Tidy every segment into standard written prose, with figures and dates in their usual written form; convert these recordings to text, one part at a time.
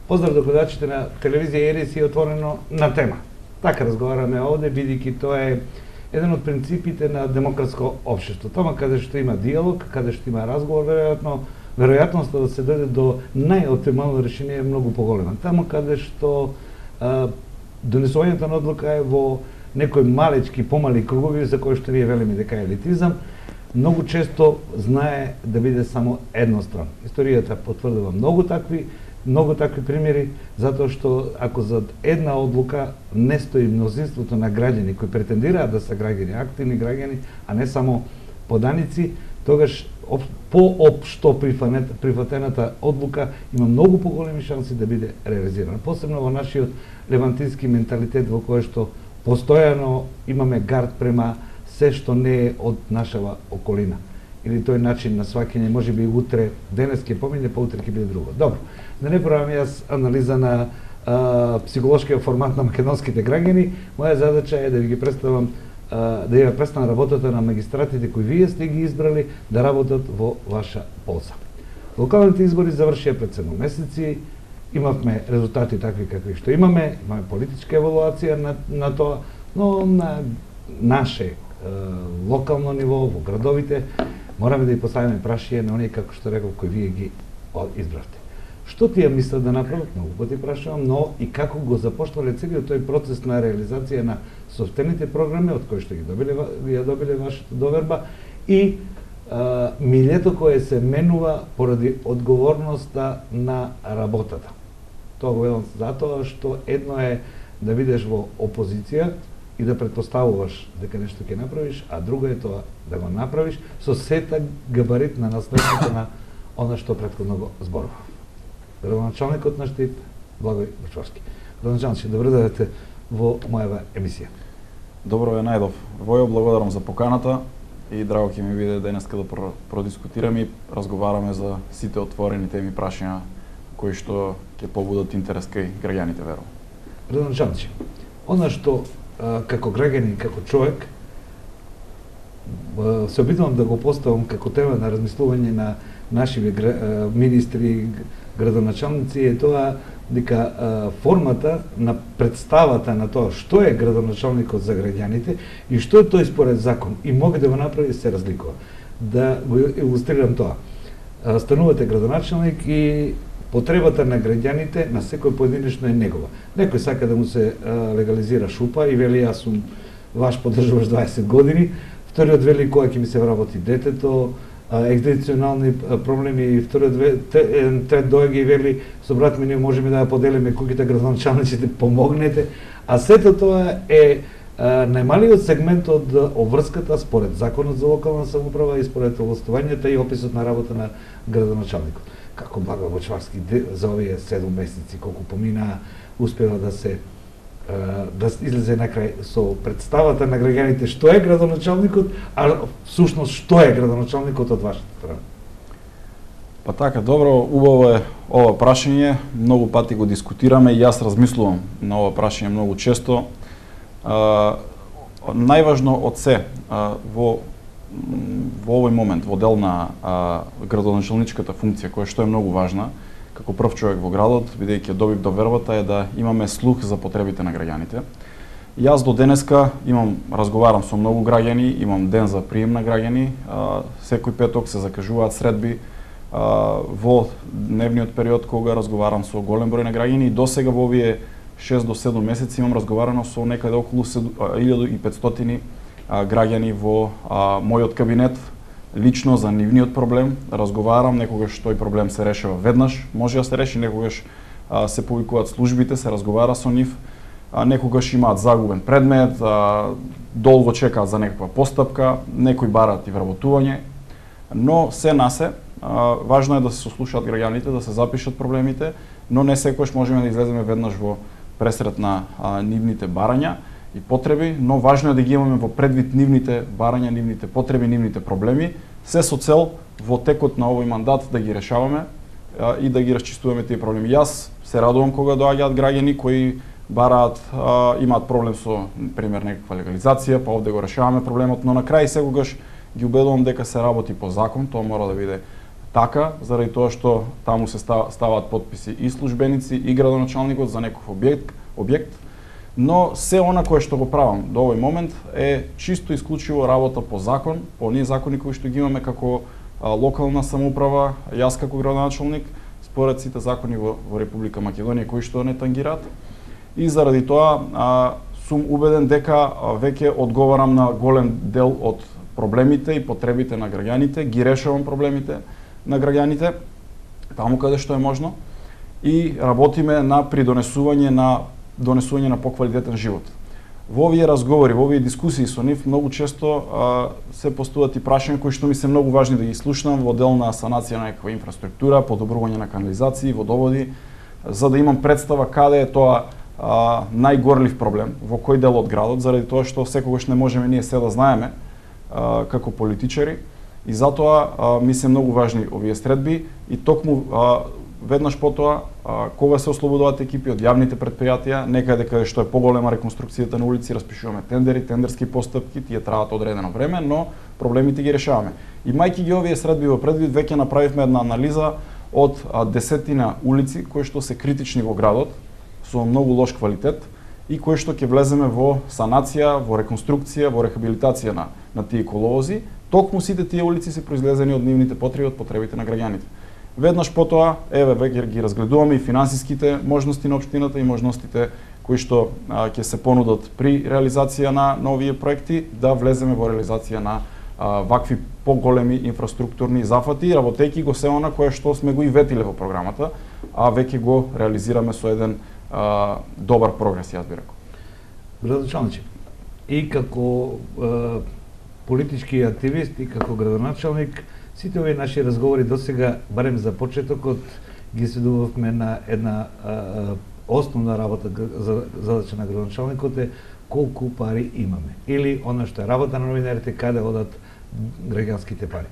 Поздрав до гледачите на телевизија Ерис и Отворено на тема. Така разговараме овде, бидејќи тоа е еден од принципите на демократско општество. Тома каде што има диалог, каде што има разговор, веројатноста да се дојде до најоптимално решение е многу поголема. Таму каде што донесувањето на одлука е во некои малечки, помали кругови за кои што ние велиме дека е елитизам, многу често знае да биде само едностран. Историјата потврдува многу такви примери, затоа што ако за една одлука не стои мнозинството на граѓани кои претендираат да се граѓани, активни граѓани, а не само поданици, тогаш поопшто прифатената одлука има многу поголеми шанси да биде реализирана. Посебно во нашиот левантински менталитет во кој што постојано имаме гард према се што не е од нашава околина. Или тој начин на сваќање, може би утре, денес ќе помине, па утре ќе биде друго. Добро, да не правам јас анализа на психолошкиот формат на македонските граѓани, моја задача е да ви ги представам, да ја представам работата на магистратите кои вие сте ги избрали да работат во ваша полза. Локалните избори завршија пред 7 месеци, имавме резултати такви какви што имаме политичка евалуација на тоа, но на наше локално ниво, во градовите, мораме да ја поставиме прашање на оние, како што реков, кои вие ги избравте. Што тие мислат да направат? Многу пати прашувам, но и како го започнале целиот тој процес на реализација на сопствените програми, од кои што ја добиле вашата доверба, и милето кое се менува поради одговорноста на работата. Тоа го велам затоа што едно е да бидеш во опозиција и да претпоставуваш дека нешто ќе направиш, а друго е тоа да го направиш со сета габарит на наследството на она што претходно го зборува. Градоначалникот на Штип, Благој Бочварски. Градоначалник, добро дојдете во мојава емисија. Добро ве најдов. Војо, благодарам за поканата и драго ќе ми биде денеска да продискутираме и разговараме за сите отворени теми прашања кои што ќе побудат интерес кај граѓаните, верувам. Градоначалник, она што како граѓанин, како човек, се обидувам да го поставам како тема на размислување на нашите министри, градоначалници, е тоа дека формата на представата на тоа што е градоначалникот за граѓаните и што е тој според закон и може да го направи се разликува. Да го илустрирам тоа. Станувате градоначалник и потребата на граѓаните на секој поединечно е негова. Некој сака да му се легализира шупа и вели јас сум ваш поддржуваш 20 години, вториот вели кога ќе ми се вработи детето, екзистенцијални проблеми, трет доаѓа и вели со брат ми ние можеме да ја поделиме куќите градоначалниците, помогнете, а сето тоа е најмалиот сегмент од обврската според законот за локална самоуправа и според овластувањата и описот на работа на градоначалникот. Како Благој Бочварски за овие 7 месеци колку помина, успева да се излезе накрај со представата на граѓаните што е градоначалникот, а всушност што е градоначалникот од вашата страна. Па така, добро, убаво е ова прашање, многу пати го дискутираме и јас размислувам на ова прашање многу често. Најважно од се во овој момент, во дел на градоначалничката функција, која што е многу важна, како прв човек во градот, бидејќи добив довербата, е да имаме слух за потребите на граѓаните. Јас до денеска разговарам со многу граѓани, имам ден за прием на граѓани, секој петок се закажуваат средби во дневниот период кога разговарам со голем број на граѓани и досега во овие 6 до 7 месеци имам разговарано со некаде околу 1500 граѓани во мојот кабинет, лично за нивниот проблем, разговарам, некогаш тој проблем се решава веднаш, може да се реши, некогаш се повикуваат службите, се разговара со нив, некогаш имаат загубен предмет, долго чекаат за некаква постапка, некои бараат и вработување, но се на се, важно е да се сослушаат граѓаните, да се запишат проблемите, но не секогаш можеме да излеземе веднаш во пресрет на нивните барања и потреби, но важно е да ги имаме во предвид нивните барања, нивните потреби, нивните проблеми, се со цел во текот на овој мандат да ги решаваме и да ги расчистуваме тие проблеми. Јас се радувам кога доаѓаат граѓани кои бараат, имаат проблем со, пример, некаква легализација, па овде го решаваме проблемот, но на крај секогаш ги убедувам дека се работи по закон, тоа мора да биде така, заради тоа што таму се ставаат потписи и службеници и градоначалникот за некој објект, но се она кое што го правам до овој момент е чисто исклучиво работа по закон, по оние закони кои што ги имаме како локална самоуправа, јас како градоначалник, според сите закони во Република Македонија кои што не тангираат. И заради тоа сум убеден дека веќе одговарам на голем дел од проблемите и потребите на граѓаните, ги решавам проблемите на граѓаните таму каде што е можно и работиме на придонесување на поквалитетен живот. Во овие разговори, во овие дискусии со нив многу често се поставуваат и прашања кои што ми се многу важни да ги слушнам во дел на санација на некаква инфраструктура, подобрување на канализации, водоводи, за да имам представа каде е тоа најгорлив проблем, во кој дел од градот, заради тоа што секогаш не можеме ние се да знаеме како политичари и затоа ми се многу важни овие средби и токму веднаш потоа кога се ослободуваат екипи од јавните предпријатија, некаде каде што е поголема реконструкцијата на улици, распишуваме тендери, тендерски постапки, тие траат одредено време, но проблемите ги решаваме. Имајќи ги овие средби во предвид, веќе направивме една анализа од десетина улици кои што се критични во градот, со многу лош квалитет и кои што ќе влеземе во санација, во реконструкција, во рехабилитација на тие коловози. Токму сите тие улици се произлезени од нивните потреби, од потребите на граѓаните. Веднаш потоа, веќе ги разгледуваме и финансиските можности на општината и можностите кои што ќе се понудат при реализација на овие проекти, да влеземе во реализација на вакви поголеми инфраструктурни зафати, работејќи го се она кое што сме го и ветиле во програмата, а веќе го реализираме со еден добар прогрес, јас би рекол. Градоначалниче, и како политички активист и како градоначалник, сите овие наши разговори досега, барем за почетокот, ги сведувавме на една основна работа, задача на градоначалникот е колку пари имаме. Или она што е работа на новинарите, каде одат граѓанските пари.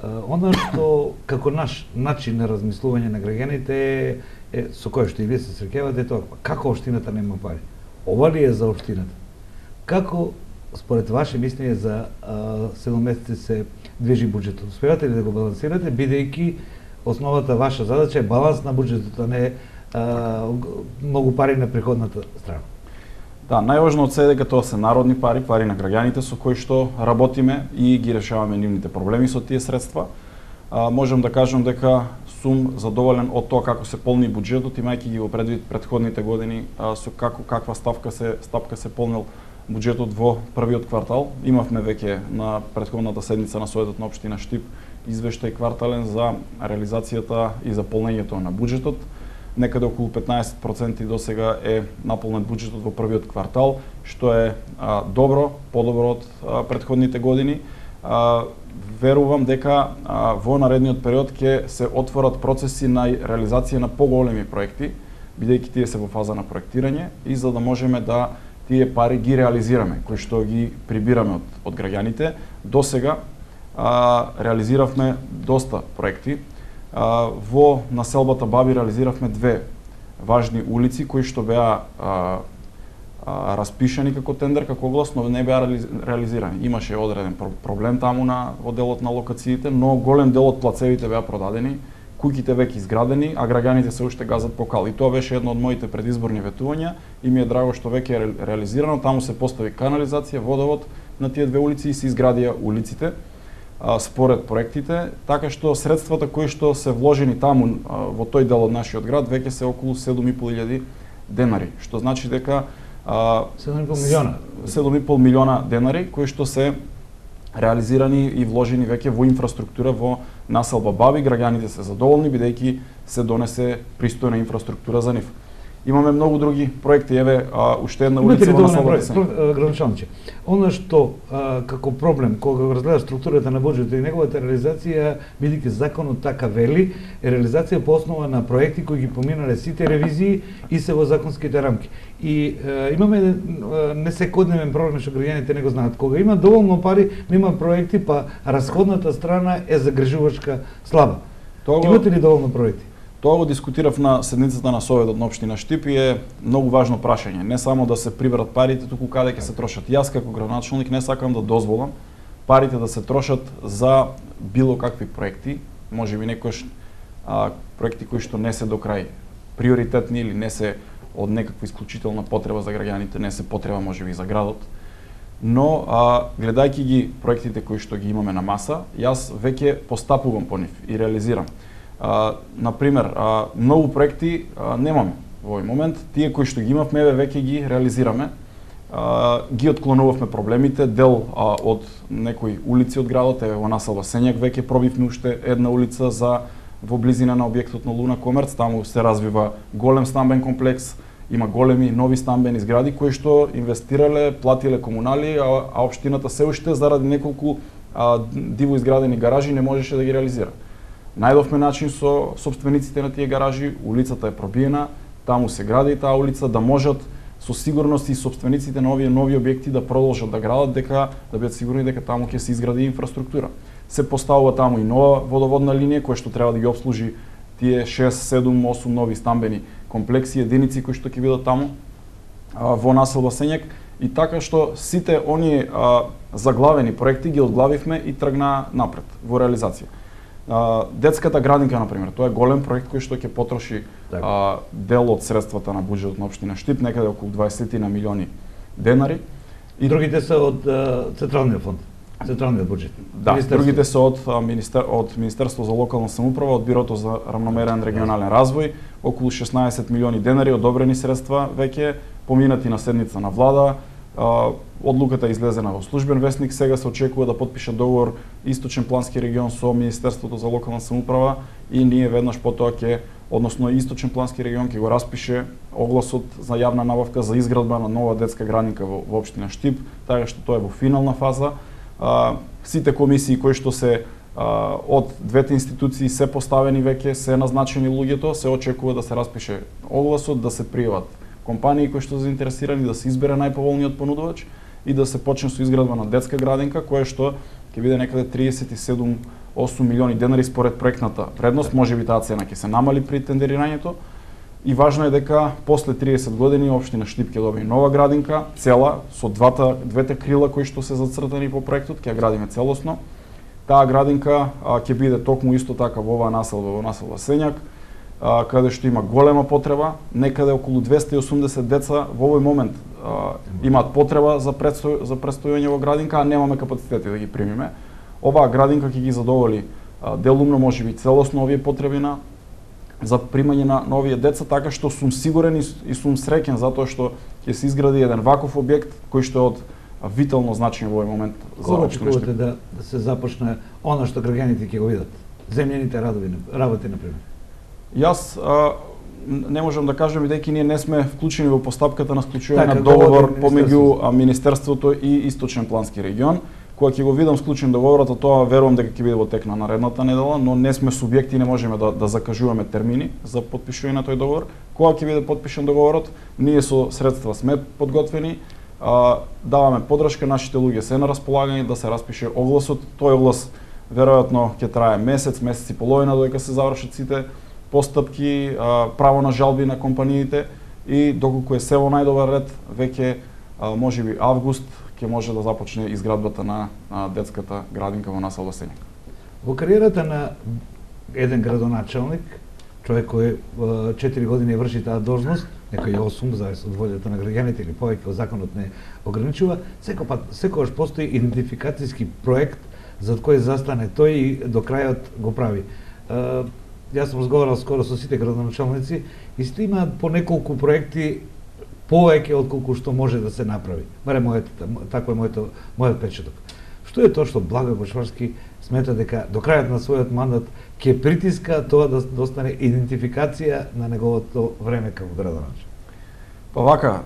Она што како наш начин на размислување на граѓаните со кој што и вие се среќавате, тоа како општината нема пари. Ова ли е за општината? Како според ваше мислење за 7 месеци се движи буџетот? Успевате ли да го балансирате, бидејќи основната ваша задача е баланс на буџетот, а не многу пари на приходната страна? Да, најважно од се е дека тоа се народни пари, пари на граѓаните со кои што работиме и ги решаваме нивните проблеми со тие средства. Можам да кажам дека сум задоволен од тоа како се полни буџетот, имајќи ги во предвид претходните години со каква стапка се полнил буџетот во првиот квартал. Имавме веќе на претходната седница на Советот на општина Штип извештај квартален за реализацијата и за полнењето на буџетот. Некаде околу 15% досега е наполнет буџетот во првиот квартал, што е добро, подобро од претходните години. Верувам дека во наредниот период ќе се отворат процеси на реализација на поголеми проекти, бидејќи тие се во фаза на проектирање и за да можеме да тие пари ги реализираме, кои што ги прибираме од граѓаните. Досега реализиравме доста проекти. Во населбата Баби реализиравме 2 важни улици кои што беа распишани како тендер, како оглас, но не беа реализирани. Имаше одреден проблем таму во делот на локациите, но голем дел од плацевите беа продадени, куќите веќе изградени, а граѓаните се уште газат по кал. И тоа беше едно од моите предизборни ветувања и ми е драго што веќе е реализирано. Таму се постави канализација, водовод на тие 2 улици и се изградија улиците според проектите, така што средствата кои што се вложени таму во тој дел од нашиот град веќе се околу 7.500 денари, што значи дека 7.5 милиона денари кои што се реализирани и вложени веќе во инфраструктура во населба Баби. Граѓаните се задоволни бидејќи се донесе пристојна инфраструктура за нив. Имаме многу други проекти, уште една улица во населбата. Градоначалниче, она што како проблем кога го разгледа структурата на буџетот и неговата реализација, бидејќи законот така вели, е реализација по основа на проекти кои ги поминале сите ревизии и се во законските рамки. И имаме несекојдневен проблем што граѓаните не го знаат. Кога има доволно пари, има проекти, па расходната страна е загрижувачка слаба. Имате ли доволно проекти? Тоа го дискутирав на седницата на Советот на општина Штип и е многу важно прашање. Не само да се приберат парите, туку каде ќе се трошат. Јас како градоначалник не сакам да дозволам парите да се трошат за било какви проекти, можеби некош проекти кои што не се до крај приоритетни или не се од некаква исклучителна потреба за граѓаните, не се потреба можеби за градот. Но гледајќи ги проектите кои што ги имаме на маса, јас веќе постапувам по нив и реализирам. Например, многу проекти немаме во овој момент, тие кои што ги имавме веќе ги реализираме. Ги отклонувавме проблемите, дел од некои улици од градот, во населба Сењак веќе пробивме уште една улица во близина на објектот на Луна Комерц, таму се развива голем стамбен комплекс, има големи нови стамбени згради кои што инвестирале, платиле комунали, а општината се уште заради неколку диво изградени гаражи не можеше да ги реализира. Најдовме начин со сопствениците на тие гаражи, улицата е пробиена, таму се гради таа улица, да можат со сигурност и сопствениците на овие нови објекти да продолжат да градат, дека да бидат сигурни дека таму ќе се изгради инфраструктура. Се поставува таму и нова водоводна линија која што треба да ги обслужи тие 6, 7, 8 нови стамбени комплекси, единици кои што ќе бидат таму во населба Сењак, и така што сите оние заглавени проекти ги одглавивме и тргна напред во реализација. Детската градинка, например, тоа е голем проект кој што ќе потроши дел од средствата на буџетот на општина Штип, некаде околу 20 милиони денари. И другите се од Централниот фонд, Централниот буџет. Да, другите се од Министерство за локална самоуправа, од Бирото за рамномерен регионален развој, околу 16 милиони денари одобрени средства веќе поминати на седница на влада. Одлуката е излезена во службен весник, сега се очекува да подпише договор Источен плански регион со Министерството за локална самоуправа и ние веднаш потоа односно Источен плански регион ќе го распише огласот за јавна набавка за изградба на нова детска градинка во општина Штип, така што тоа е во финална фаза. Сите комисии кои што се од двете институции се поставени веќе, се назначени луѓето, се очекува да се распише огласот, да се пријават компании кои што се заинтересирани, да се избере најповолниот понудувач и да се почне со изградба на детска градинка, која што ќе биде некаде 37,8 милиони денари според проектната вредност. Можеби таа цена ќе се намали при тендерирањето. И важно е дека после 30 години општина Штип ќе добие нова градинка, цела, со двете крила кои што се зацртани по проектот, ќе ја градиме целосно. Таа градинка ќе биде токму исто така во оваа населба, во населба Сењак, каде што има голема потреба, некаде околу 280 деца во овој момент имаат потреба за престојање во градинка, а немаме капацитети да ги примиме. Оваа градинка ќе ги задоволи делумно, можеби целосно овие потреби за примање на овие деца, така што сум сигурен и сум среќен затоа што ќе се изгради еден ваков објект кој што е од витално значење во овој момент за општина Штип. Да се започне она што граѓаните ќе го видат, земјаните работи например. Јас не можам да кажам, бидејќи ние не сме вклучени во постапката на склучување на договор помеѓу Министерството и Источен плански регион. Кога ќе го видам склучен договорот, тоа верувам дека ќе биде во тек на наредната недела, но не сме субјекти и не можеме да закажуваме термини за подпишување на тој договор. Кога ќе биде подпишан договорот, ние со средства сме подготвени, даваме поддршка, нашите луѓе се на располагање да се распише огласот. Тој оглас веројатно ќе трае месец, месец и половина додека се завршат сите постапки, право на жалби на компаниите и доколку е се во најдобар ред, веќе можеби август ќе може да започне изградбата на детската градинка во населба Сењак. Во кариерата на еден градоначалник, човек кој 4 години врши таа должност, некој 8, зависи од волјата на граѓаните или повеќе, законот не ограничува, секогаш постои идентификацијски проект за кој застане тој и до крајот го прави. Јас сум разговарал скоро со сите градоначалници и сите имаат по неколку проекти повеќе отколку што може да се направи. Барем таков е мојот печаток. Што е тоа што Благој Бошварски смета дека до крајот на својот мандат ќе притиска тоа да достане идентификација на неговото време како градоначалник? Па вака,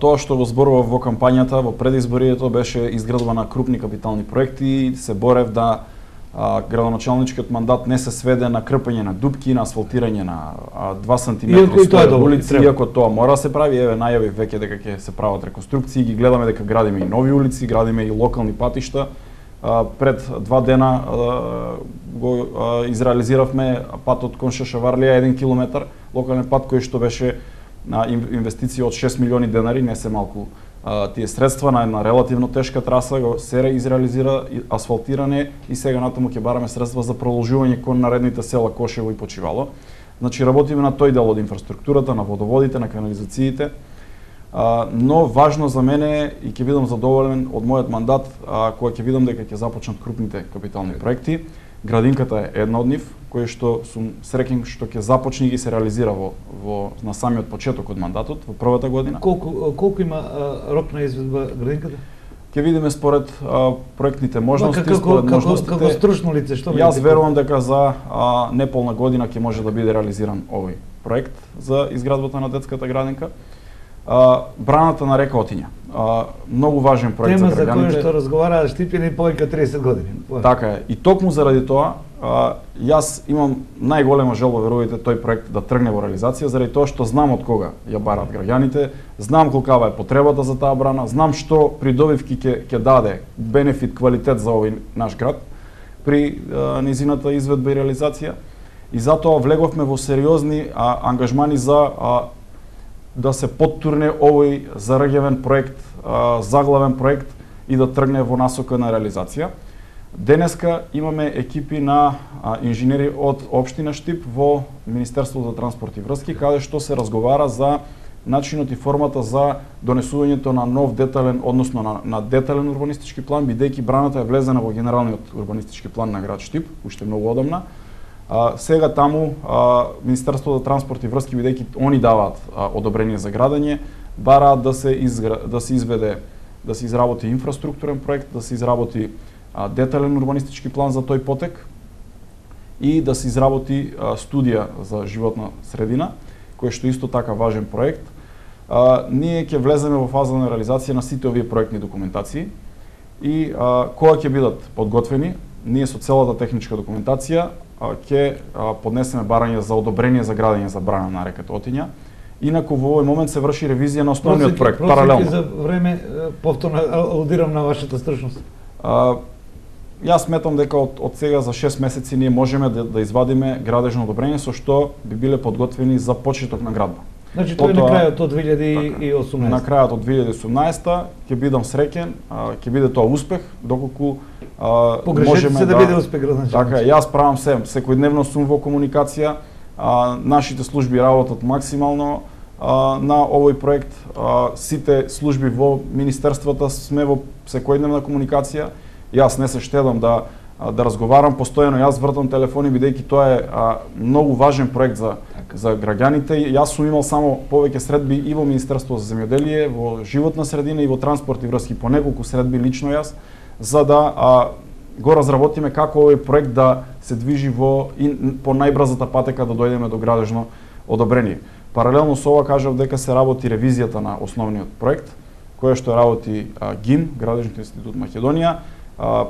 тоа што го зборував во кампањата, во предизборието беше изградба на крупни капитални проекти, се борев да градоначалничкиот мандат не се сведе на крпење на дупки, на асфалтирање на 2 сантиметри улици, иако тоа мора да се прави. Еве најавив веќе дека ќе се прават реконструкции, ги гледаме дека градиме и нови улици, градиме и локални патишта. Пред 2 дена го изреализиравме патот кон Шашаварлија 1 километар, локален пат кој што беше на инвестиција од 6 милиони денари, не се малку тие средства на една релативно тешка траса го се изреализира асфалтиране и сега натаму ќе бараме средства за продолжување кон наредните села Кошево и Почивало. Значи работиме на тој дел од инфраструктурата, на водоводите, на канализациите. Но важно за мене и ќе бидам задоволен од мојот мандат кога ќе видам дека ќе започнат крупните капитални проекти. Градинката е една од нив, кој што сум среќен што ќе започне и ги се реализира на самиот почеток од мандатот, во првата година. Колку има рок на изведба градинката? Ќе видиме според проектните можности, според можностите. Како стручно лице, што Јас верувам дека за неполна година ќе може да биде реализиран овој проект за изградбата на детската градинка. Браната на река Отиња. Многу важен проект тема за граѓаните. Тема за која што разговара Штипјани повеќе 30 години. Така е. И токму заради тоа, јас имам најголема желба, верувајте, тој проект да тргне во реализација, заради тоа што знам од кога ја барат граѓаните, знам колкава е потребата за таа брана, знам што придобивки ќе даде бенефит, квалитет за овој наш град при низината изведба и реализација. И затоа влеговме во сериозни ангажмани за да се поттурне овој зарагевен проект, заглавен проект и да тргне во насока на реализација. Денеска имаме екипи на инженери од општина Штип во Министерството за транспорт и врски, каде што се разговара за начинот и формата за донесувањето на нов детален, односно на детален урбанистички план, бидејќи браната е влезена во генералниот урбанистички план на град Штип, уште многу одамна. Сега таму Министерството за транспорт и врски, бидејќи они даваат одобрение за градење, бараат да се изработи инфраструктурен проект, да се изработи детален урбанистички план за тој потек и да се изработи студија за животна средина, кој што исто така важен проект. Ние ќе влеземе во фаза на реализација на сите овие проектни документации и кога ќе бидат подготвени, ние со целата техничка документација ќе поднесеме барање за одобрение за градење за брана на реката Отиња. Инаку во овој момент се врши ревизија на основниот проект паралелно. За време повторно алудирам на вашата стручност. Јас сметам дека од сега за 6 месеци ние можеме да извадиме градежно одобрение со што би биле подготвени за почеток на градба. Значи тоа е на крајот од 2018. На крајот од 2018 ќе бидам среќен, ќе биде тоа успех, доколку погрешете се да биде успех, градоначелник. Така, јас правам секојдневно сум во комуникација, нашите служби работат максимално на овој проект, сите служби во министерствата сме во секојдневна комуникација. Јас не се штедам да разговарам постојано, јас вртам телефони бидејќи тоа е многу важен проект за граѓаните. Јас сум имал само повеќе средби и во Министерството за земјоделие, во животна средина и во транспорт и врски, по неколку средби лично јас, за да го разработиме како овој проект да се движи по најбрзата патека да дојдеме до градежно одобрение. Паралелно со ова кажав дека се работи ревизијата на основниот проект, која што работи ГИМ, Градежниот институт Македонија.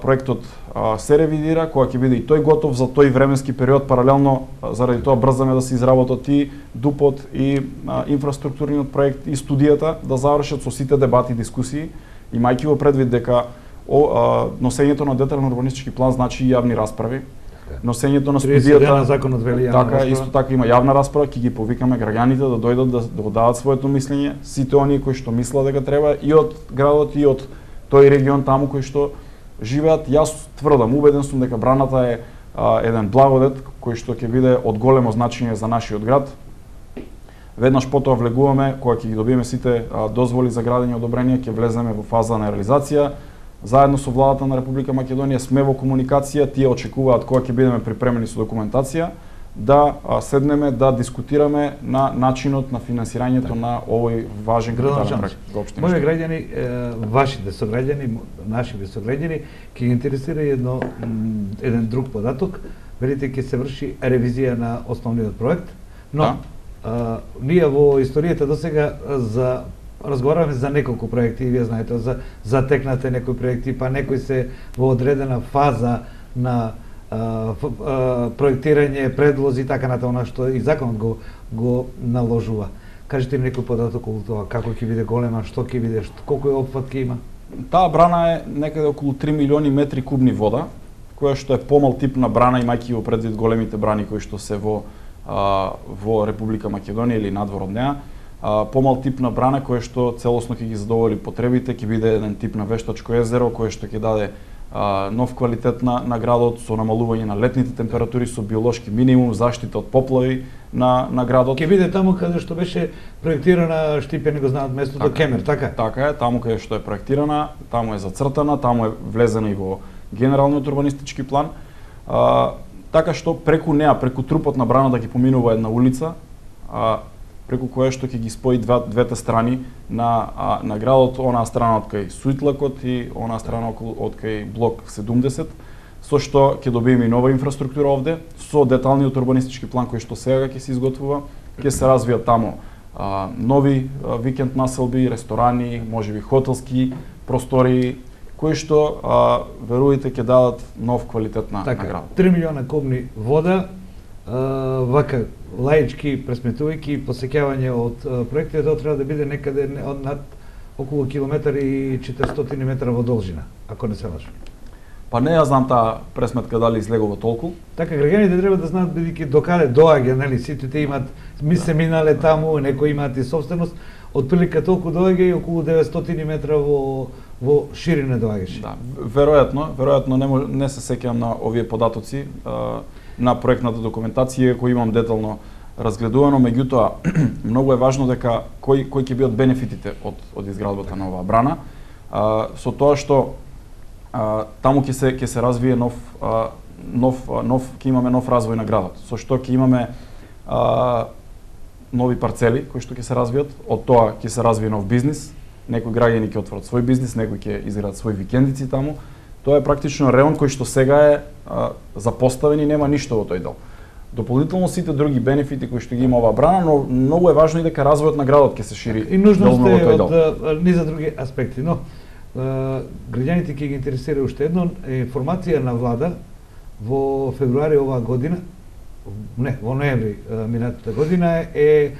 Проектот се ревидира, кога ќе биде и тој готов за тој временски период, паралелно заради тоа брзаме да се изработат и ДУП-от и инфраструктурниот проект и студијата да завршат со сите дебати и дискусии, имајќи во предвид дека носењето на детален урбанистички план значи и јавни расправи. Носењето на студијата, законот вели јавна така, расправа. исто така има јавна расправа, ќе ги повикаме граѓаните да дојдат да го дадат своето мислење, сите оние кои што мислат дека треба и од градот и од тој регион таму кој што живеат. Јас тврдам, убеден сум дека браната е еден благодет кој што ќе биде од големо значење за нашиот град. Веднаш потоа влегуваме, кога ќе ги добиеме сите дозволи за градење и одобрение, ќе влеземе во фаза на реализација. Заедно со владата на Република Македонија сме во комуникација, тие очекуваат кога ќе бидеме припремени со документација, да седнеме, да дискутираме на начинот на финансирањето на овој важен капитален проект за општина. Мои граѓани, вашите сограѓани, нашите сограѓани, ќе ги интересира еден друг податок. Велите ќе се врши ревизија на основниот проект, но ние во историјата досега разговараме за неколку проекти и вие знаете, затекнате некои проекти, па некои се во одредена фаза на проектирање, предлози и така натаму, што и законот го наложува. Кажете ми некој податок околу тоа, како ќе биде голема, што ќе биде, колку опфат ќе има? Таа брана е некаде околу 3 милиони метри кубни вода, која што е помал тип на брана, имајќи во предвид големите брани кои што се во Република Македонија или надвор од неа. помал тип на брана кој што целосно ќе ги задоволи потребите, ќе биде еден тип на вештачко езеро кој што ќе даде нов квалитет на градот со намалување на летните температури, со биолошки минимум, заштита од поплави на градот. Ќе биде таму каде што беше проектирана, Штипјани го знаат местото Кемер, така? Така е, таму каде што е проектирана, таму е зацртана, таму е влезена и во генералниот урбанистички план. Така што преку неа, преку трупот на браната ќе поминува една улица, преку која што ќе ги спои двете страни на градот, онаа страна од кај Суитлакот и онаа страна од кај блок 70, со што ќе добиеме и нова инфраструктура овде, со деталниот урбанистички план кој што сега ќе се изготвува, ќе се развијат таму нови викенд населби, ресторани, можеби хотелски простори, кои што верувајте ќе дадат нов квалитет на градот. 3 милиона кубни вода, вака лаички пресметувајќи посеќавање од проектите, тоа треба да биде некаде од над околу километар и 400 метра во должина, ако не се лажам. Па не ја знам таа пресметка дали излегува толку. Така граѓаните треба да знаат бидејќи докаде доаѓа, нели, сите те имаат, се минале таму, некои имаат и собственост, отприлика толку доаѓа и околу 900 метра во ширина доаѓаше. Да, веројатно не се сеќавам на овие податоци на проектната документација, кој имам детално разгледувано, меѓутоа многу е важно дека кои ќе бидат бенефитите од изградбата на оваа брана, со тоа што таму ќе се развие ќе имаме нов развој на градот, со што ќе имаме нови парцели кои што ќе се развијат, од тоа ќе се развие нов бизнис, некои граѓани ќе отворат свој бизнис, некои ќе изградат свои викендици таму. Тоа е практично реон кој што сега е запоставен и нема ништо во тој дел. Дополнително сите други бенефити кои што ги има оваа брана, но многу е важно и дека развојот на градот ќе се шири. И нужност е од низа други аспекти, но граѓаните ќе ги интересира уште едно информација на влада во февруари оваа година, во ноември минатата година е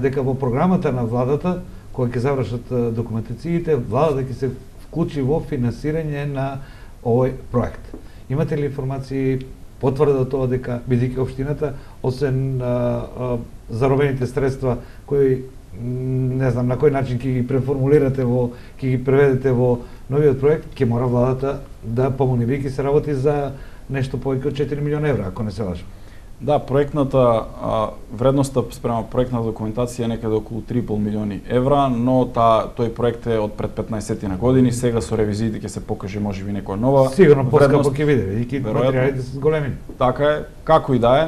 дека во програмата на владата, која ќе завршат документациите, владата ќе се вклучи во финансирање на овој проект. Имате ли информации, потврда тоа дека бидејќи општината, освен заробените средства кои не знам на кој начин ќе ги преформулирате ќе ги преведете во новиот проект, ќе мора владата да помогне, бидејќи се работи за нешто повеќе од 4 милиона евра, ако не се лажам. Да, проектната вредноста спрема проектната документација е некаде околу 3,5 милиони евра, но тој проект е од пред 15 на години, сега со ревизиите ќе се покаже можеби некоја нова. Сигурно поскапо ќе биде, бидејќи материјалите се големи. Така е, како и да е,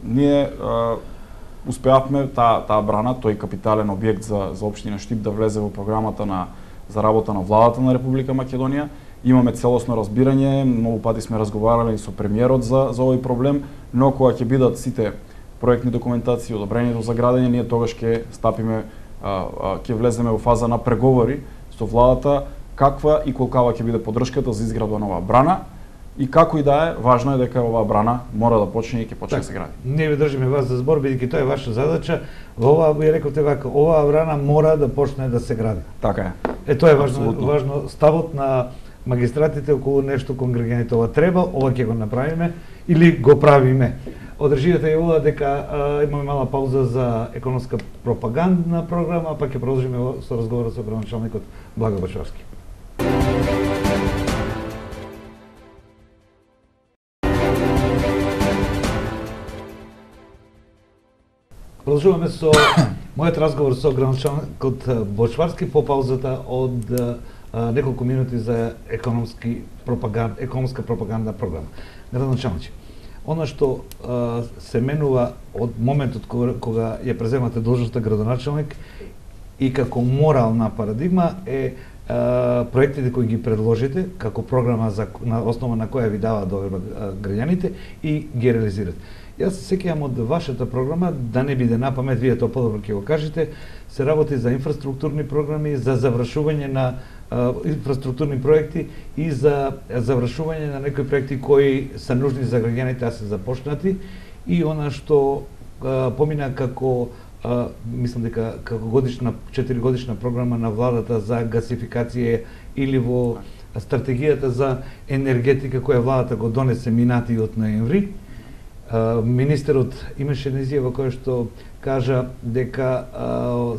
ние успеавме таа брана, тој капитален објект за општина Штип да влезе во програмата за работа на владата на Република Македонија. Имаме целосно разбирање, многу пати сме разговарали со премиерот за овој проблем, но кога ќе бидат сите проектни документации, одобрението за градење, ние тогаш ќе стапиме, ќе влеземе во фаза на преговори со владата каква и колкава ќе биде поддршката за изградба на оваа брана и како и да е, важно е дека оваа брана мора да почне и ќе почне да се гради. Ние ви држиме вас за збор, бидејќи тоа е ваша задача. Ова ви рековте вака, оваа брана мора да почне да се гради. Така е. Тоа е важно ставот на магистратите околу нешто кон граѓаните. Ова треба, ова ќе го направиме или го правиме. Одрживате и ова дека имаме мала пауза за економска пропагандна програма, па ќе продолжиме со разговорот со градоначалникот Благо Бачовски. Продолжуваме со мојот разговор со градоначалникот Бочварски по паузата од неколку минути за економска пропагандна програма. Градоначалниче, она што се менува од моментот кога ја преземате должноста градоначалник и како морална парадигма е проектите кои ги предложите како програма на основа на која ви дава доверба граѓаните и ги реализирате. Јас се сеќавам од вашата програма, да не биде на памет, вие тоа подобро ќе го кажете, се работи за инфраструктурни програми, за завршување на инфраструктурни проекти и за завршување на некои проекти кои се нужни за граѓаните, а се започнати, и она што помина како мислам дека како 4-годишна програма на владата за гасификација или во стратегијата за енергетика која владата го донесе минатиот ноември, Министерот имаше една изјава која што кажа дека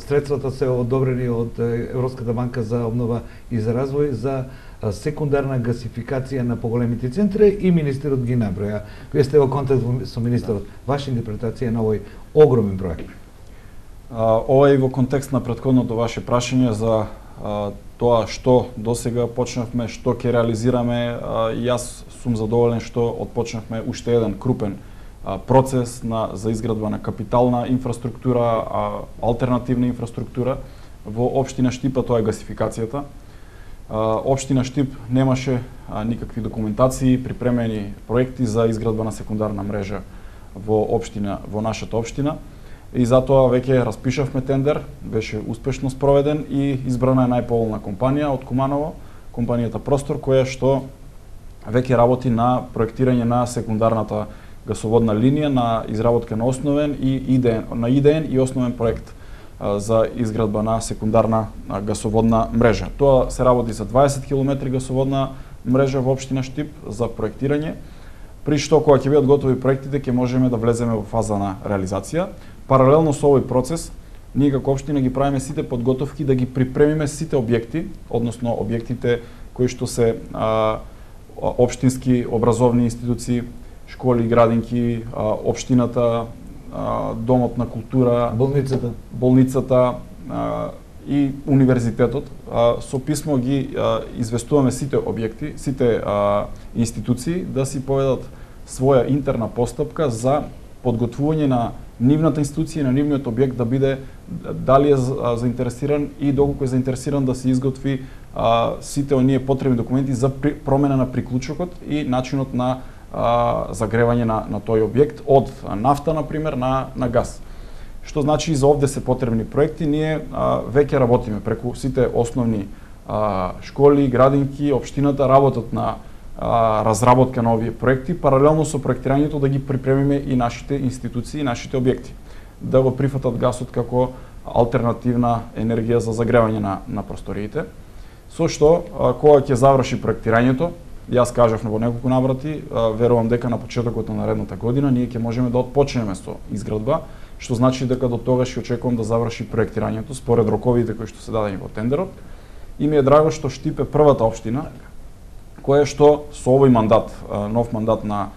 средствата се одобрени од Европската банка за обнова и за развој за секундарна гасификација на поголемите центри и министерот ги наброја. Вие сте во контакт со министерот. Ваша интерпретација на овој огромен проект? Ова е во контекст на претходното ваше прашање за тоа што досега почнавме, што ќе реализираме. Јас сум задоволен што отпочнавме уште еден крупен процес за изградба на капитална инфраструктура, алтернативна инфраструктура во општина Штип, тоа е гасификацијата. Општина Штип немаше никакви документации, припремени проекти за изградба на секундарна мрежа во нашата општина. И затоа веќе распишавме тендер, беше успешно спроведен и избрана е најповолна компанија од Куманово, компанијата Простор, која што веќе работи на проектирање на секундарната гасоводна линија, на изработка на основен и идеен и основен проект за изградба на секундарна гасоводна мрежа. Тоа се работи за 20 км гасоводна мрежа во општина Штип за проектирање, при што кога ќе бидат готови проектите ќе можеме да влеземе во фаза на реализација. Паралелно со овој процес, ние како општина ги правиме сите подготовки да ги припремиме сите објекти, односно објектите кои што се општински образовни институции, школи, градинки, општината, домот на култура, болницата и универзитетот. Со писмо ги известуваме сите објекти, сите институции да си поведат своја интерна постапка за подготвување на нивната институција, на нивниот објект да биде дали е заинтересиран и доколку е заинтересиран да се изготви сите оние потребни документи за промена на приклучокот и начинот на загревање на тој објект од нафта, например, на газ. Што значи и за овде се потребни проекти, ние веќе работиме преку сите основни школи, градинки, општината работат на разработка на овие проекти, паралелно со проектирањето да ги припремиме и нашите институции, нашите објекти, да го прифатат гасот како алтернативна енергија за загревање на просториите. Со што, кога ќе заврши проектирањето, јас кажав во неколку наврати, верувам дека на почетокот на наредната година ние ќе можеме да отпочнеме со изградба, што значи дека до тогаш ќе очекувам да заврши проектирањето според роковите кои што се дадени во тендерот. И ми е драго што Штип е првата општина која што со овој мандат, нов мандат на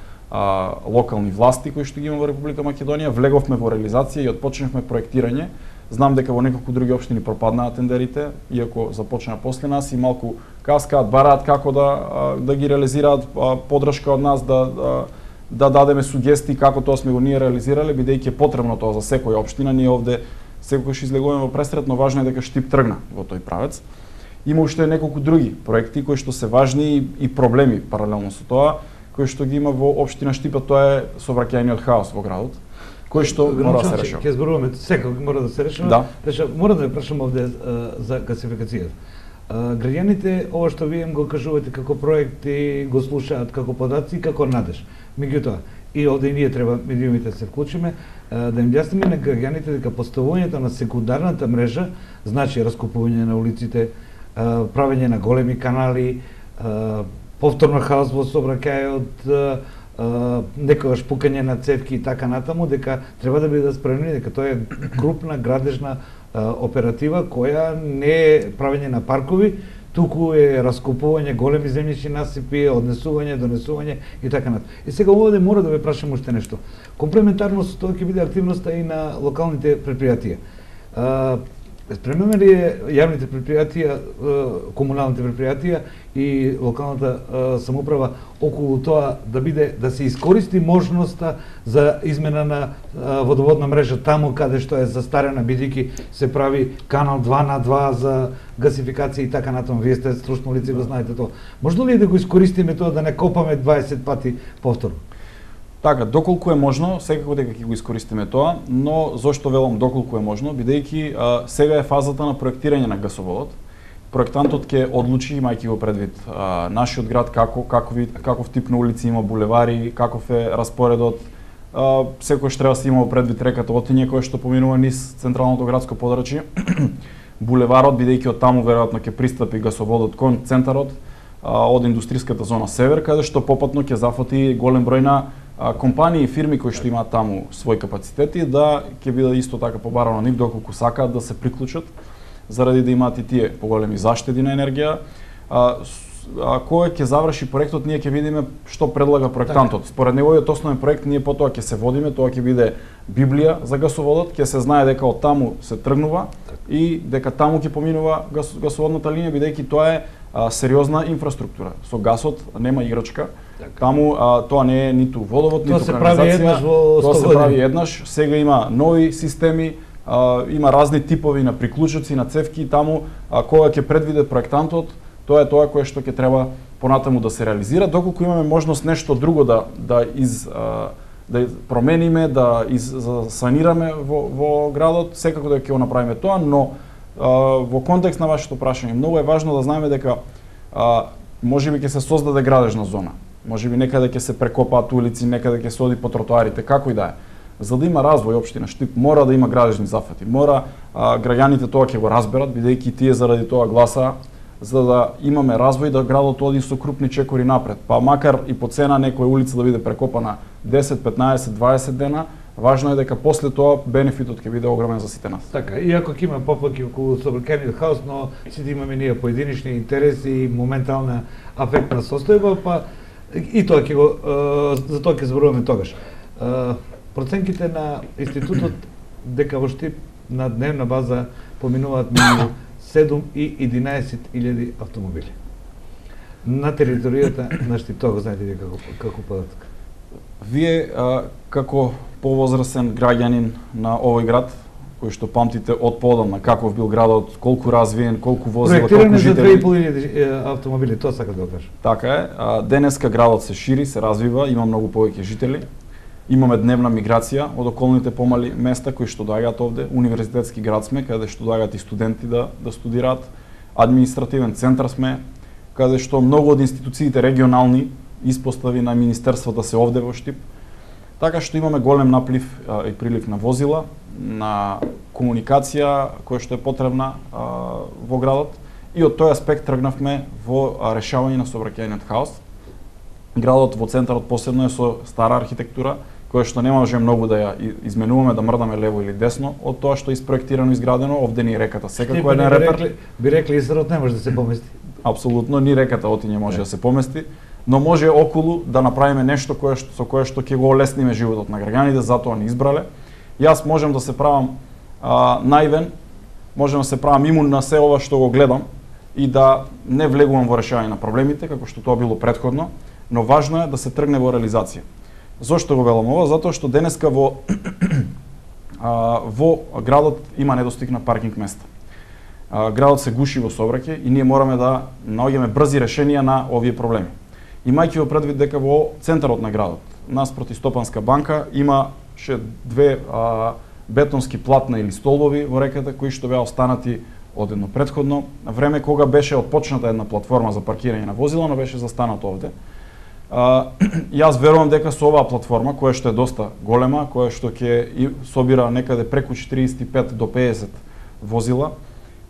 локални власти кои што ги има во Република Македонија, влеговме во реализација и отпочнавме проектирање. Знам дека во неколку други општини пропаднаа тендерите, иако започнаа после нас и малку каскаат, бараат како да ги реализираат, поддршка од нас да дадеме сугестии како тоа сме го ние реализирале, бидејќи е потребно тоа за секоја општина. Ние овде секогаш излегуваме во пресрет, но важно е дека Штип тргна во тој правец. Има уште неколку други проекти кои што се важни и проблеми паралелно со тоа, кои што ги има во општина Штип, тоа е совраќајниот хаос во градот, кој што мора да се решава. Ќе зборуваме секој мора да се решава. Да. Мора да ве прашам овде за гасификацијата. Граѓаните ова што вие им го кажувате како проекти, го слушаат како податци, како надеж. Меѓутоа, и овде и ние треба медиумите да се вклучиме, да им јасниме на граѓаните дека поставувањето на секундарната мрежа значи раскупување на улиците, правење на големи канали, повторно хаос во сообраќајот, некогаш пукање на цевки и така натаму, дека треба да бидат спремни, дека тоа е крупна градежна оператива која не е правење на паркови, туку е раскупување големи земјишни насипи, однесување, донесување и така натаму. И сега овде мора да ве прашам уште нешто. Комплементарно со тоа ќе биде активноста и на локалните предпријатија. Спремаме ли јавните предпријатија, комуналните предпријатија и локалната самоуправа околу тоа да се искористи можноста за измена на водоводна мрежа таму каде што е застарена, бидејќи се прави канал 2 на 2 за гасификација и така натаму. Вие сте стручно лице, го знаете тоа. Можно ли да го искористиме тоа да не копаме 20 пати повторно? Така, доколку е можно, секако дека ќе го искористиме тоа, но зошто велам доколку е можно, бидејќи сега е фазата на проектирање на гасоводот. Проектантот ќе одлучи, имајќи го предвид нашиот град каков тип на улици има, булевари, каков е распоредот. Секојаш треба да се има предвид реката Отиње која што поминува низ централното градско подрачје. Булеварот, бидејќи од таму веројатно ќе пристапи гасоводот кон центарот од индустријската зона Север, каде што попатно ќе зафати голем број на компании и фирми кои што имаат таму свој капацитети да ќе биде исто така побарано нив доколку сакаат да се приклучат заради да имаат и тие поголеми заштеди на енергија. Кој ќе заврши проектот, ние ќе видиме што предлага проектантот. Според неговиот основен проект ние потоа ќе се водиме, тоа ќе биде библија за гасоводот, ќе се знае дека од таму се тргнува и дека таму ќе поминува гасоводната линија, бидејќи тоа е сериозна инфраструктура. Со гасот нема играчка. Таму тоа не е ниту водовод, ниту канализација. Тоа се прави еднаш. Сега има нови системи, има разни типови на приклучоци, на цевки таму, кога ќе предвиде проектантот, тоа е тоа кое што ќе треба понатаму да се реализира, доколку имаме можност нешто друго да промениме, да санираме во градот, секако да ќе го направиме тоа, но во контекст на вашето прашање, многу е важно да знаеме дека можеби ќе се создаде градежна зона. Можеби некаде ќе се прекопаат улици, некаде ќе се оди по тротоарите, како и да е. За да има развој општина Штип, мора да има градежни зафати. Мора граѓаните тоа ќе го разберат, бидејќи тие заради тоа гласаа, за да имаме развој, да градот оди со крупни чекори напред. Па макар и по цена некоја улица да биде прекопана 10, 15, 20 дена, важно е дека после тоа бенефитот ќе биде огромен за сите нас. Така, иако ќе има поплаки околу сообраќајниот хаос, но сите имаме ние поединични интереси и моментална афектна состојба, па и тоа ќе го за тоа ќе зборуваме тогаш. Проценките на институтот дека во Штип на дневна база поминуваат меѓу 7 и 11.000 автомобили. На територијата на Штип, тоа го знаете вие како податок. Вие како повозрасен граѓанин на овој град, кој што памтите од поодамна каков бил градот, колку развиен, колку возила, колку жители. Проектиране за 2.500 автомобили, тоа сакам да кажам. Така е. Денеска градот се шири, се развива, има многу повеќе жители. Имаме дневна миграција од околните помали места кои што доаѓаат овде. Универзитетски град сме, каде што доаѓаат и студенти да студираат. Административен центар сме, каде што многу од институциите регионални испостави на министерствата се овде во Штип. Така што имаме голем наплив и прилив на возила, на комуникација која што е потребна во градот, и од тој аспект тргнавме во решавање на сообраќајниот хаос. Градот во центарот посебно е со стара архитектура, која што не може многу да ја изменуваме, да мрдаме лево или десно од тоа што е испроектирано и изградено. Овде ни реката секако е еден репер. Би рекли Израот не може да се помести. Апсолутно, ни реката Отиње може да се помести, но може околу да направиме нешто со кое што ќе го олесниме животот на граѓаните, затоа ни избрале. Јас можам да се правам наивен, можам да се правам имун на се ова што го гледам и да не влегувам во решавање на проблемите, како што тоа било претходно, но важно е да се тргне во реализација. Зошто го велам ова? Затоа што денеска во градот има недостиг на паркинг места. Градот се гуши во сообраќај и ние мораме да наоѓаме брзи решенија на овие проблеми. Имајќи во предвид дека во центарот на градот, наспроти Стопанска банка, имаше две бетонски платна или столбови во реката кои што беа останати од едно претходно време кога беше отпочната една платформа за паркирање на возила, но беше застанато овде. Јас верувам дека со оваа платформа, која што е доста голема, која што ќе собира некаде преку 45 до 50 возила,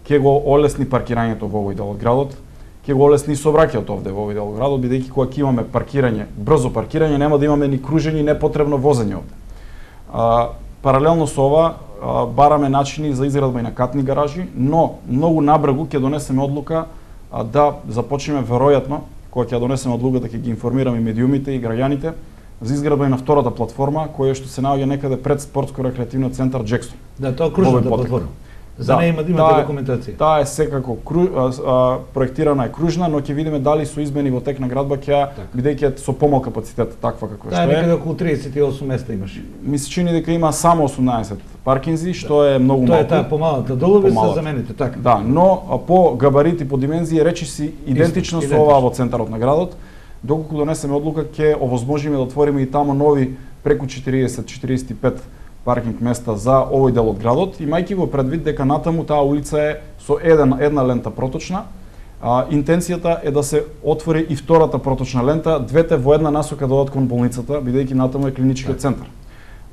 ќе го олесни паркирањето во овој дел од градот, ќе го олесни сообраќајот овде во овој дел од градот, бидејќи кога ќе имаме паркирање, брзо паркирање, нема да имаме ни кружење и непотребно возење овде. Паралелно со ова, бараме начини за изградба и на катни гаражи, но многу набрзо ќе донесеме одлука да започнеме веројатно, кога ќе донесеме одлуката, ќе ги информираме медиумите и граѓаните за изградба и на втората платформа, која што се наоѓа некаде пред спортско-рекреативниот центар Джексон. Да, тоа кружната платформа. За неја имате документација. Таа е секако проектирана е кружна, но ќе видиме дали со измени во тек на градба ќе бидејќи со помал капацитет таква како што е. Таа некаде околу 38 места имаше. Ми се чини дека има само 18 паркинзи, што е многу малку. Тоа е таа помалата долови се замените, така. Да, но по габарит и по димензија речиси идентично со оваа во центарот на градот. Доколку донесеме одлука ќе овозможиме да отвориме и таму нови преку 40-45 паркинг места за овој дел од градот, имајќи го предвид дека натаму таа улица е со една лента проточна. Интенцијата е да се отвори и втората проточна лента, двете во една насока да одат кон болницата, бидејќи натаму е клиничкиот центар.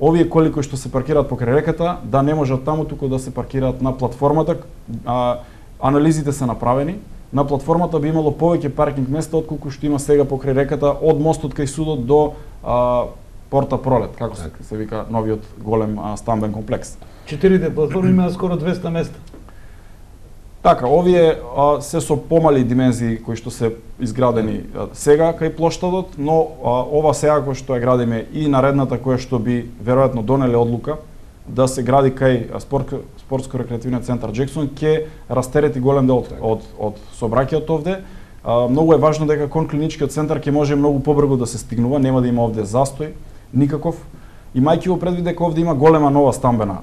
Овие коли кои што се паркираат покрај реката, да не можат таму, туку да се паркираат на платформата. Анализите се направени. На платформата би имало повеќе паркинг места отколку што има сега покрај реката од мостот кај судот до Порта Пролет, како се вика новиот голем стамбен комплекс. 4 платформи имаат скоро 200 места. Така, овие се со помали димензии кои што се изградени сега кај плоштадот, но ова сега кој што ја градиме и наредната која што би веројатно донеле одлука да се гради кај спортско-рекреативниот центар Джексон ќе растерети голем дел од сообраќајот овде. Многу е важно дека кон клиничкиот центар ќе може многу побрзо да се стигнува, нема да има овде застој никаков. Имајќи во предвид дека овде има голема нова стамбена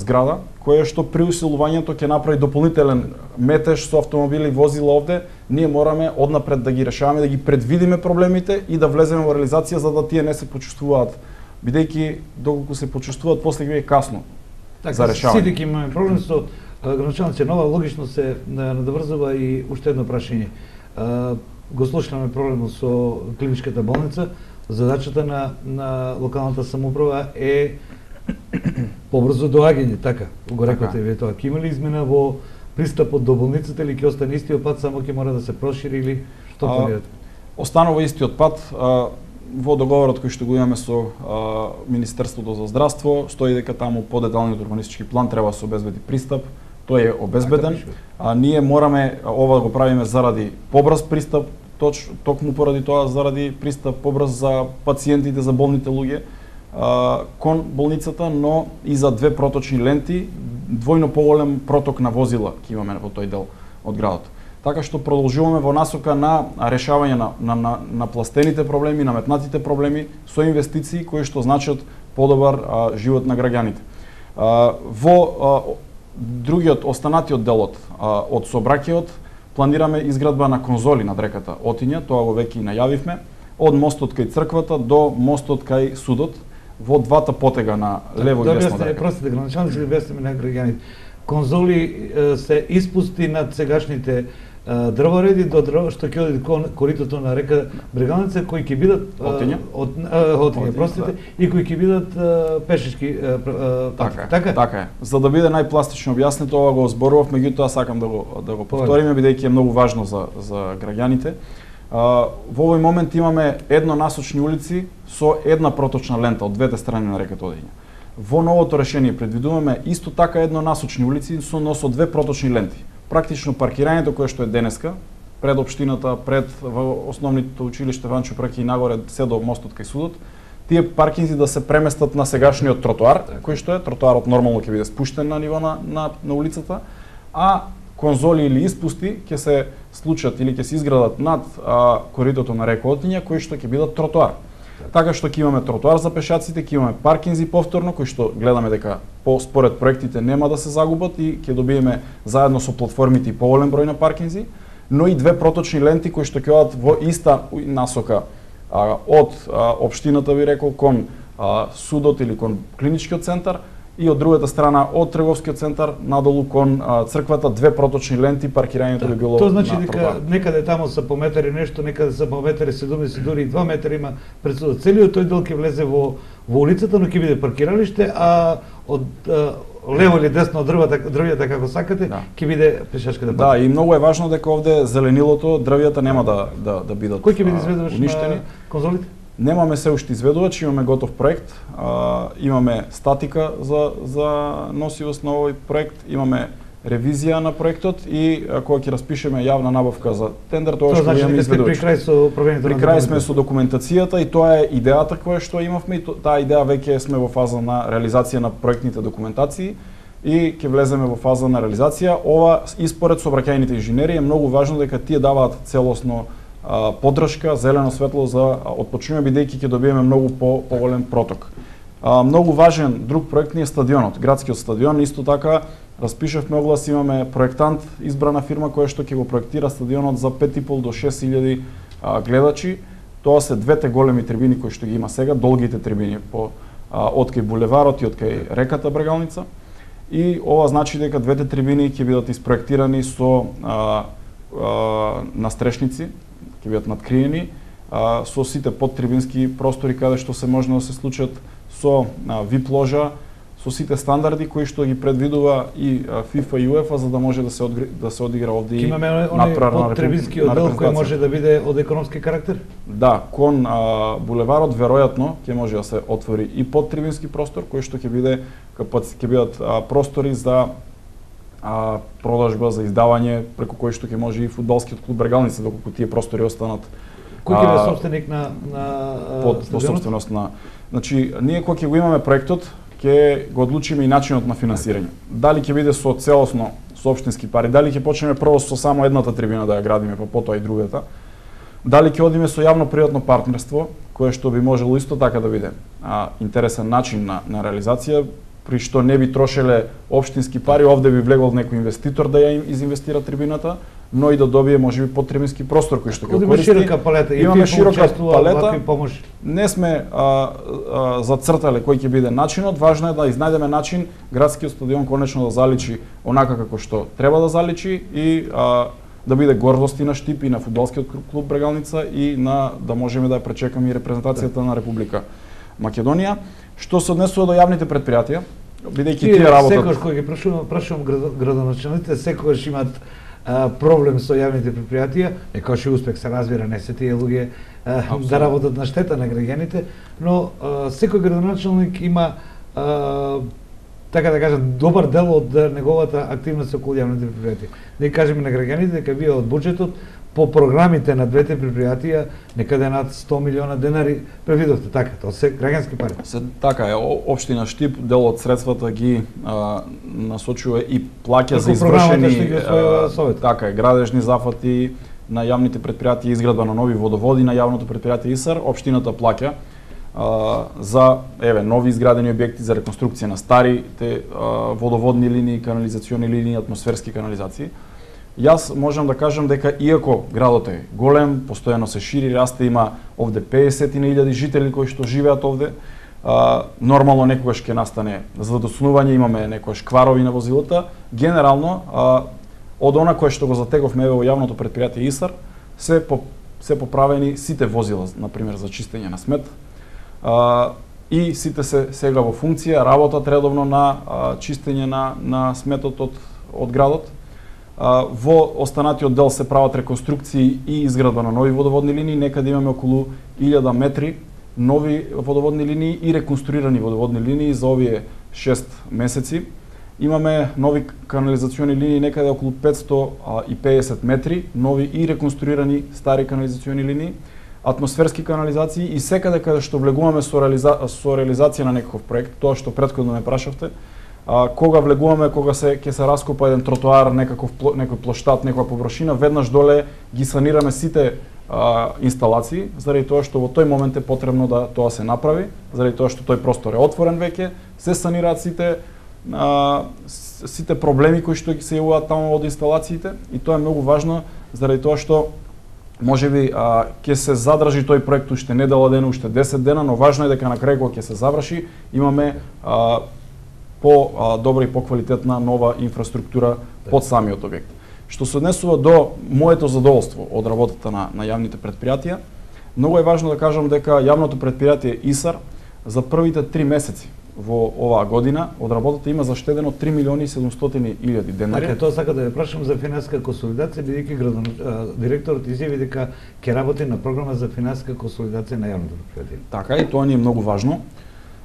зграда, која што при усилувањето ќе направи дополнителен метеж со автомобили и возила овде, ние мораме однапред да ги решаваме, да ги предвидиме проблемите и да влеземе во реализација за да тие не се почувствуваат, бидејќи доколку се почувствуваат после ќе е касно за решавање. Сите ќе имаме проблем со граничаници, нова логично се надврзува и уште едно прашање. Го слушнаме проблемот со клиничката болница. Задачата на локалната самоуправа е побрзо доаѓање, така го рекоте вие тоа. Ќе има ли измена во пристапот до болницата или ќе остане истиот пат, само ќе мора да се прошири или што планирате? Останува истиот пат. Во договорот кој што го имаме со Министерството за здравство стои дека таму по деталниот урбанистички план треба да се обезбеди пристап. Тој е обезбеден. Ние мораме ова да го правиме заради побрз пристап, токму поради тоа заради пристап побрз за пациентите, за болните луѓе кон болницата, но и за две проточни ленти, двојно поголем проток на возила ќе имаме во тој дел од градот. Така што продолжуваме во насока на решавање на пластените проблеми, на метнатите проблеми со инвестиции кои што значат подобар живот на граѓаните. Во другиот останатиот делот од сообраќајот планираме изградба на конзоли над реката Отиња, тоа го веќе и најавивме, од мостот кај црквата до мостот кај судот, во двата потега на лево и десно река. Простите, граничаници да објасниме на граѓаните. Конзоли се испусти над сегашните дрвореди до што ќе оди кон коритото на река Брегалница, кои ќе бидат Отиња, простите, и кои ќе бидат пешечки. Така е. За да биде најпластично објаснето, ова го зборував, меѓутоа сакам да го повториме бидејќи е многу важно за граѓаните. Во овој момент имаме еднонасочни улици со една проточна лента од двете страни на реката Отиња. Во новото решение предвидуваме исто така еднонасочни улици со две проточни ленти. Практично паркирањето кое што е денеска, пред општината, пред основното училиште Ванчо Праки и нагоре се до мостот кај судот, тие паркинзи да се преместат на сегашниот тротоар, кој што е тротоарот нормално ќе биде спуштен на ниво на улицата, а конзоли или испусти ќе се случат или ќе се изградат над коритото на река Отиња, кои што ќе бидат тротоар. Така што ќе имаме тротоар за пешаците, ќе имаме паркинзи повторно, кои што гледаме дека според проектите нема да се загубат и ќе добиеме заедно со платформите и поголем број на паркинзи, но и две проточни ленти кои што ќе одат во иста насока од општината, би рекол, кон судот или кон клиничкиот центар, и од другата страна од трговскиот центар надолу кон црквата две проточни ленти, паркирањето би било. Тоа значи дека некаде таму се по метри нешто, некаде се по метри 70, дури и 2 метри има пред судот. Целиот тој дел ќе влезе во улицата, но ќе биде паркиралиште, а од лево или десно од дрвјата како сакате, ќе биде пешачката патека. Да, и многу е важно дека овде зеленилото, дрвјата нема да бидат кој ќе биде изведувач на конзолите? Немаме се уште изведувач, имаме готов проект, имаме статика за носивост на овој проект, имаме ревизија на проектот и кога ќе распишеме јавна набавка за тендер, тоа што имаме изведувач. При крај со проверката на крај сме со документацијата и тоа е идејата која што имавме и таа идеја веќе сме во фаза на реализација на проектните документации и ќе влеземе во фаза на реализација. Ова и според сообраќајните инженери е многу важно дека тие даваат целосно поддршка, зелено светло за отпочивање, бидејќи ќе добиеме многу поголем проток. Многу важен друг проект ни е стадионот, градскиот стадион. Исто така распишавме оглас, имаме проектант, избрана фирма која што ќе го проектира стадионот за 5.500 до 6.000 гледачи. Тоа се двете големи трибини кои што ги има сега, долгите трибини од кај булеварот и од кај реката Брегалница. И ова значи дека двете трибини ќе бидат испроектирани со настрешници, ќе бидат надкриени со сите подтрибински простори каде што се можно да се случат, со вип ложа, со сите стандарди кои што ги предвидува и FIFA и UEFA за да може да се одигра овде и имаме оној потребински оддел кој може да биде од економски карактер? Да, кон булеварот веројатно ќе може да се отвори и подтрибински простор кој што ќе бидат простори за продажба, за издавање, преку кој што ќе може и фудбалскиот клуб Брегалница, доколку тие простори останат кој ќе биде собственик на под собственост на. Значи, ние кога ќе го имаме проектот, ќе го одлучиме и начинот на финансирање. Дали ќе биде со целосно со општински пари, дали ќе почнеме прво со само едната трибина да ја градиме, па потоа и другата. Дали ќе одиме со јавно-приватно партнерство, кое што би можело исто така да биде интересен начин на реализација, при што не би трошеле општински пари, овде би влегол некој инвеститор да ја изинвестира трибината, но и да добие можеби подтрибински простор кој што ќе користи. Широка палета и имаме широка палета. Помош. Не сме зацртале кој ќе биде начинот, важно е да изнајдеме начин градскиот стадион конечно да заличи онака како што треба да заличи и да биде гордост и на Штип и на фудбалскиот клуб Брегалница и да можеме да ја пречекаме и репрезентацијата на Република Македонија. Што се однесува до јавните предпријатија, бидејќи тие работат. Секогаш кога ги прашувам градоначалниците, секогаш имаат проблем со јавните предпријатија, некојаш успех се разбира, не се тие луѓе да работат на штета на граѓаните, но секој градоначалник има така да кажам добар дел од неговата активност околу јавните предпријатија. Да кажеме на граѓаните дека вие од буџетот по програмите на двете предпријатија некаде над 100 милиона денари предвидовте, така, тоа се граѓански пари. Така е, општина Штип дел од средствата ги насочува и плаќа за извршени така е, градежни зафати на јавните предпријатија, изградба на нови водоводи на јавното предпријатие ИСАР, општината плаќа за нови изградени објекти за реконструкција на старите водоводни линии, канализациони линии, атмосферски канализации. Јас можам да кажам дека иако градот е голем, постојано се шири, расте, има овде 50.000 жители кои што живеат овде, нормално некогаш ќе настане задоснување, имаме некогаш кварови на возилата, генерално од она кое што го затеговме во јавното предпријатие ИСАР се поправени сите возила, например за чистење на смет, и сите се сега во функција, работат редовно на чистење на сметот од градот. Во останатиот дел се прават реконструкции и изградба на нови водоводни линии, некаде имаме околу 1000 метри нови водоводни линии и реконструирани водоводни линии за овие 6 месеци. Имаме нови канализациони линии некаде околу 550 метри, нови и реконструирани стари канализациони линии, атмосферски канализации и секаде каде што влегуваме со реализација на некаков проект, тоа што претходно ме прашавте, кога влегуваме, кога ќе се раскопа еден тротоар, некој плоштад, некоја површина, веднаш доле ги санираме сите инсталации, заради тоа што во тој момент е потребно да тоа се направи, заради тоа што тој простор е отворен веќе, се санираат сите проблеми кои што се јавуваат таму од инсталациите и тоа е многу важно заради тоа што можеби ќе се задржи тој проект уште недела дена, уште 10 дена, но важно е дека на крај кога ќе се заврши, имаме по-добра и по-квалитетна нова инфраструктура под самиот објект. Што се однесува до моето задоволство од работата на јавните предпријатија, многу е важно да кажам дека јавното предпријатие ИСАР за првите 3 месеци во оваа година од работата има заштедено 3.700.000 денари. Така, тоа сака да ве прашам за финансиска консолидација, бидејќи директорот изјави дека ќе работи на програма за финансиска консолидација на јавното предпријатие. Така и тоа ни е многу важно.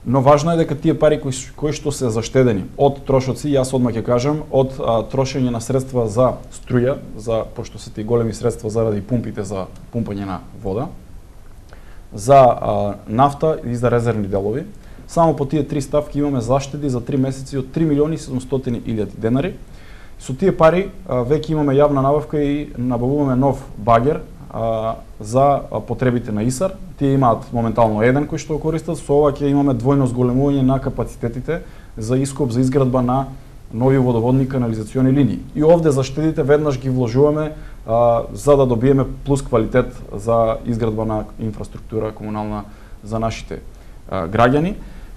Но важно е дека тие пари кои што се заштедени од трошоци, јас одма ќе кажам, од трошење на средства за струја, пошто се тие големи средства заради пумпите за пумпање на вода, за нафта и за резервни делови, само по тие 3 ставки имаме заштеди за 3 месеци од 3.700.000 денари. Со тие пари веќе имаме јавна набавка и набавуваме нов багер за потребите на ИСАР. Тие имаат моментално еден кој што го користат, со ова ќе имаме двојно зголемување на капацитетите за ископ за изградба на нови водоводни канализациони линии. И овде заштедите веднаш ги вложуваме за да добиеме плюс квалитет за изградба на инфраструктура комунална за нашите граѓани.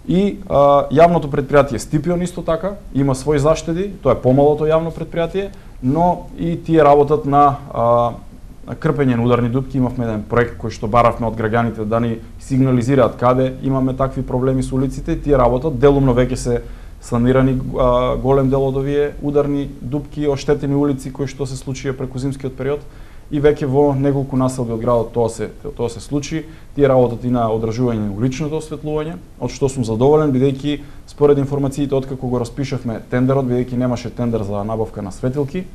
И јавното предпријатие Стипион исто така има свои заштеди, тоа е помалото јавно предпријатие, но и тие работат на крпење на ударни дупки. Имавме еден проект кој што баравме од граѓаните да ни сигнализираат каде имаме такви проблеми со улиците, тие работат, делумно веќе санирани голем дел од овие ударни дупки, оштетени улици кои што се случија преку зимскиот период и веќе во неколку населби од градот тоа се случи. Тие работат и на одржување на уличното осветлување, од што сум задоволен бидејќи според информациите откако го распишавме тендерот, бидејќи немаше тендер за набавка на светилки,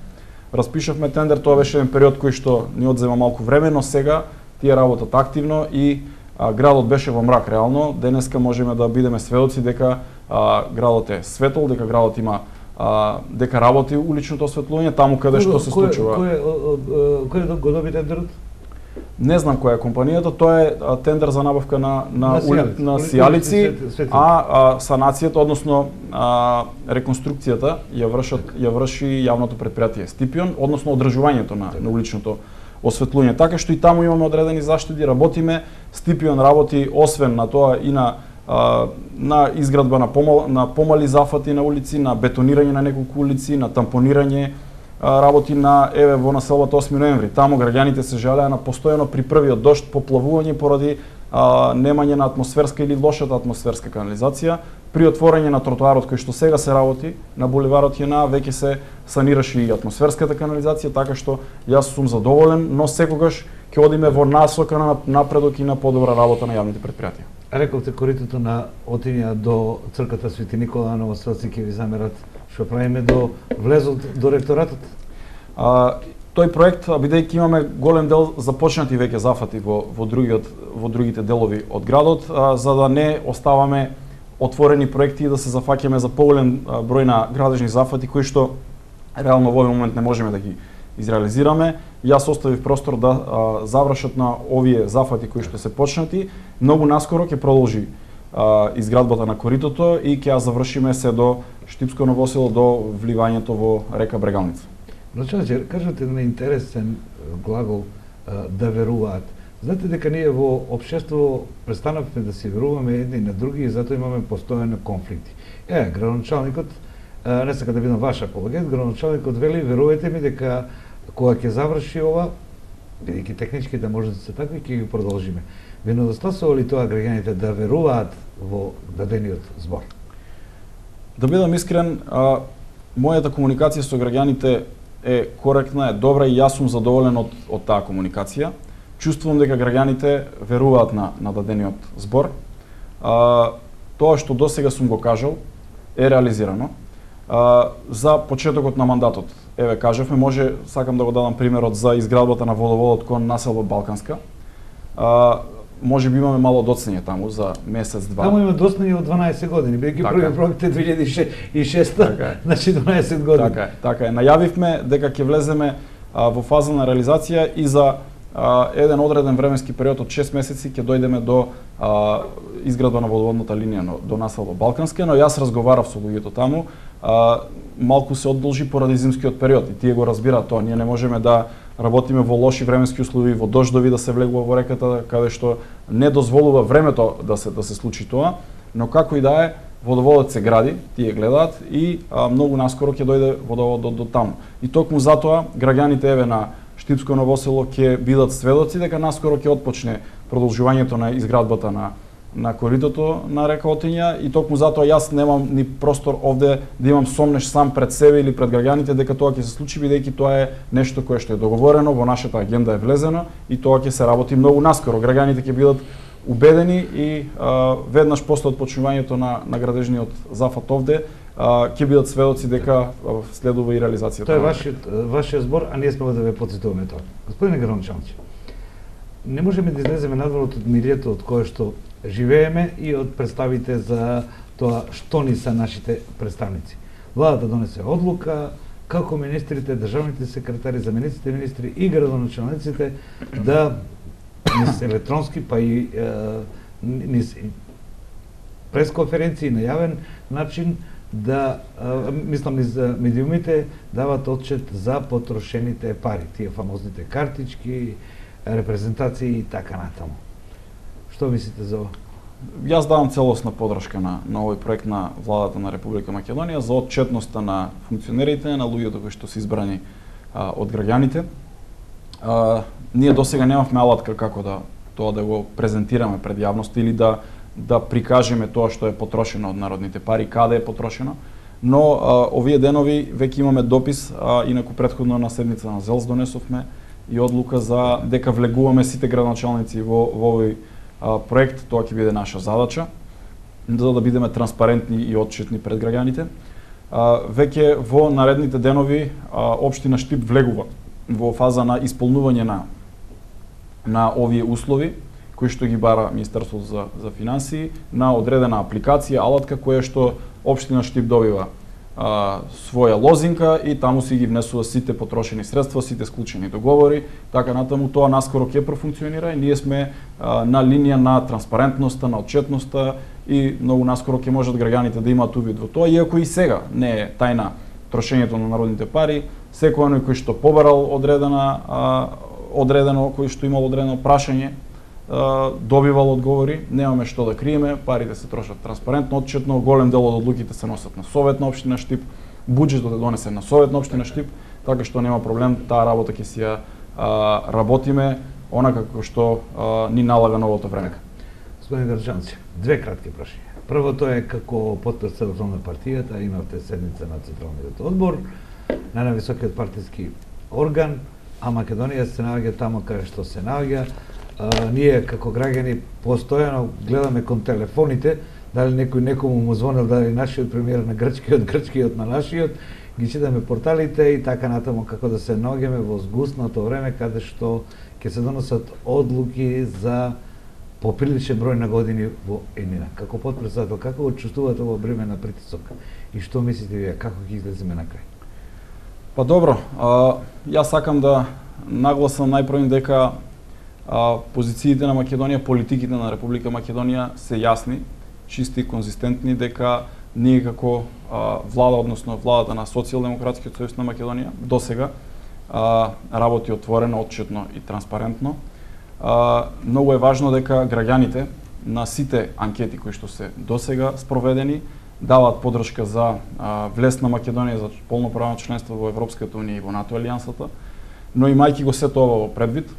распишавме тендер, тоа беше еден период кој што ни одзема малку време, но сега тие работат активно и градот беше во мрак реално. Денеска можеме да бидеме сведоци дека градот е светол, дека градот има дека работи уличното осветлување таму каде што се случува. Кој го доби тендерот? Не знам која е компанијата, тоа е тендер за набавка на сијалици, а санацијата, односно реконструкцијата ја врши јавното предпријатие Стипион, односно одржувањето на уличното осветлување. Така што и таму имаме одредени заштеди, работиме. Стипион работи освен на тоа и на изградба на помали зафати на улици, на бетонирање на неколку улици, на тампонирање работи на во населбата 8 ноември. Таму граѓаните се жалеа на постојано при првиот дожд поплавување поради немање на атмосферска или лошата атмосферска канализација. При отворање на тротоарот кој што сега се работи на булеварот Јана, веќе се санираше и атмосферската канализација, така што јас сум задоволен, но секогаш ќе одиме во насока на напредок и на подобра работа на јавните предпријатија. Рековте коритото на Отиња до црквата Свети Никола, новоселци ќе ви замерат што правиме до влезот до ректоратот? Тој проект, бидејќи имаме голем дел започнати веќе зафати во другите делови од градот, за да не оставаме отворени проекти и да се зафаќаме за поголем број на градежни зафати кои што реално во овој момент не можеме да ги изреализираме. Јас оставив простор да завршат на овие зафати кои што се почнати. Многу наскоро ќе продолжи изградбата на коритото и ќе ја завршиме се до Штипско ново село, до вливањето во река Брегалница. Но човече, кажете на интересен глагол да веруваат. Знаете дека ние во општество престанавме да се веруваме едни на други и затоа имаме постојано конфликти. Градоначалникот, не сака да бидам ваш апологет, градоначалникот вели верувајте ми дека кога ќе заврши ова, бидејќи технички да може да се такви, ќе ги продолжиме. Ви недостасува ли тоа граѓаните да веруваат во дадениот збор? Да бидам искрен, мојата комуникација со граѓаните е коректна, е добра и јас сум задоволен од таа комуникација. Чувствувам дека граѓаните веруваат на дадениот збор. Тоа што досега сум го кажал е реализирано. За почетокот на мандатот, кажавме, сакам да го дадам примерот за изградбата на водоводот кон населба Балканска. Може би имаме мало доцнење таму за месец-два. Таму има доцнење од 12 години, бидејќи први проект е 2006, значи 12 години. Така е. Најавивме дека ќе влеземе во фаза на реализација и за еден одреден временски период од 6 месеци ќе дојдеме до изградба на водоводната линија до населба Балканска, но јас разговарав со луѓето таму, малку се одолжи поради зимскиот период и тие го разбираат тоа. Ние не можеме да работиме во лоши временски услови, во дождови да се влегува во реката, каде што не дозволува времето да се случи тоа, но како и да е, водоводот се гради, тие гледаат и многу наскоро ќе дојде водоводот до таму. И токму затоа граѓаните на Штипско ново село ќе бидат сведоци дека наскоро ќе отпочне продолжувањето на изградбата на коритото на река Отиња и токму затоа јас немам ни простор овде да имам сомнеш сам пред себе или пред граѓаните дека тоа ќе се случи, бидејќи тоа е нешто кое што е договорено, во нашата агенда е влезено и тоа ќе се работи многу наскоро. Граѓаните ќе бидат убедени и веднаш после отпочнувањето на градежниот зафат овде ќе бидат сведоци дека следува и реализацијата. Тоа е вашиот збор, а ние сме да ве потсетуваме тоа. Господине градоначалник, не можеме да излеземе надвор од милието од кое што живееме и од представите за тоа што ни се нашите представници. Владата донесе одлука како министрите, државните секретари, замениците министри и градоначалниците да низ електронски па и низ пресконференции на јавен начин да, мислам низ медиумите, дават отчет за потрошените пари, тие фамозните картички, репрезентации и така натаму. Што мислите за ова? Јас давам целосна подршка на овој проект на владата на Република Македонија за отчетноста на функционерите, на луѓето кои што се избрани од граѓаните. Ние досега немавме алатка како да тоа да го презентираме пред јавноста или да да прикажеме тоа што е потрошено од народните пари, каде е потрошено. Но овие денови веќе имаме допис, инаку претходно на седница на ЗЕЛС донесовме и одлука за дека влегуваме сите градоначалници во овој проект. Тоа ќе биде наша задача, за да бидеме транспарентни и отчетни пред граѓаните. Веќе во наредните денови општина Штип влегува во фаза на исполнување на овие услови кои што ги бара Министерството за финансии, на одредена апликација, алатка која што општина Штип добива своја лозинка и таму си ги внесува сите потрошени средства, сите склучени договори, така натаму. Тоа наскоро ќе профункционира и ние сме на линија на транспарентноста, на отчетноста и многу наскоро ќе можат граѓаните да имаат увид во тоа, иако и сега не е тајна трошењето на народните пари. Секој оној кој што побарал одредено, кој што имал одредено прашање, добивал одговори, немаме што да криеме, парите се трошат транспарентно, отчетно, голем дел од одлуките се носат на Совет на општина Штип, буџетот е донесен на Совет на општина Штип, така што нема проблем, таа работа ќе си ја работиме онака како што ни налага новото време. Господин Грчанци, две кратки прашања. Првото е како потпредседател на партијата, имавте седница на Централниот одбор, на највисокиот партиски орган, а Македонија се наоѓа таму каде што се наоѓа. Ние како граѓани постојано гледаме кон телефоните, дали некој некому му звонел, дали нашиот премиер на грчкиот на нашиот, ги читаме порталите и така натаму како да се наоѓаме во згуснато време каде што ќе се донесат одлуки за поприличен број на години во еднина. Како потпредседател, како го чувствувате во време на притисок и што мислите вие, како ќе излеземе на крај? Па добро, јас сакам да нагласам најпрво дека позициите на Македонија, политиките на Република Македонија се јасни, чисти и конзистентни, дека ние како влада, односно владата на Социјалдемократскиот сојуз на Македонија, досега работи отворено, отчетно и транспарентно. Многу е важно дека граѓаните на сите анкети кои што се досега спроведени даваат поддршка за влез на Македонија за полноправно членство во Европската унија и во НАТО алијансата, но имајќи го сето ова во предвид,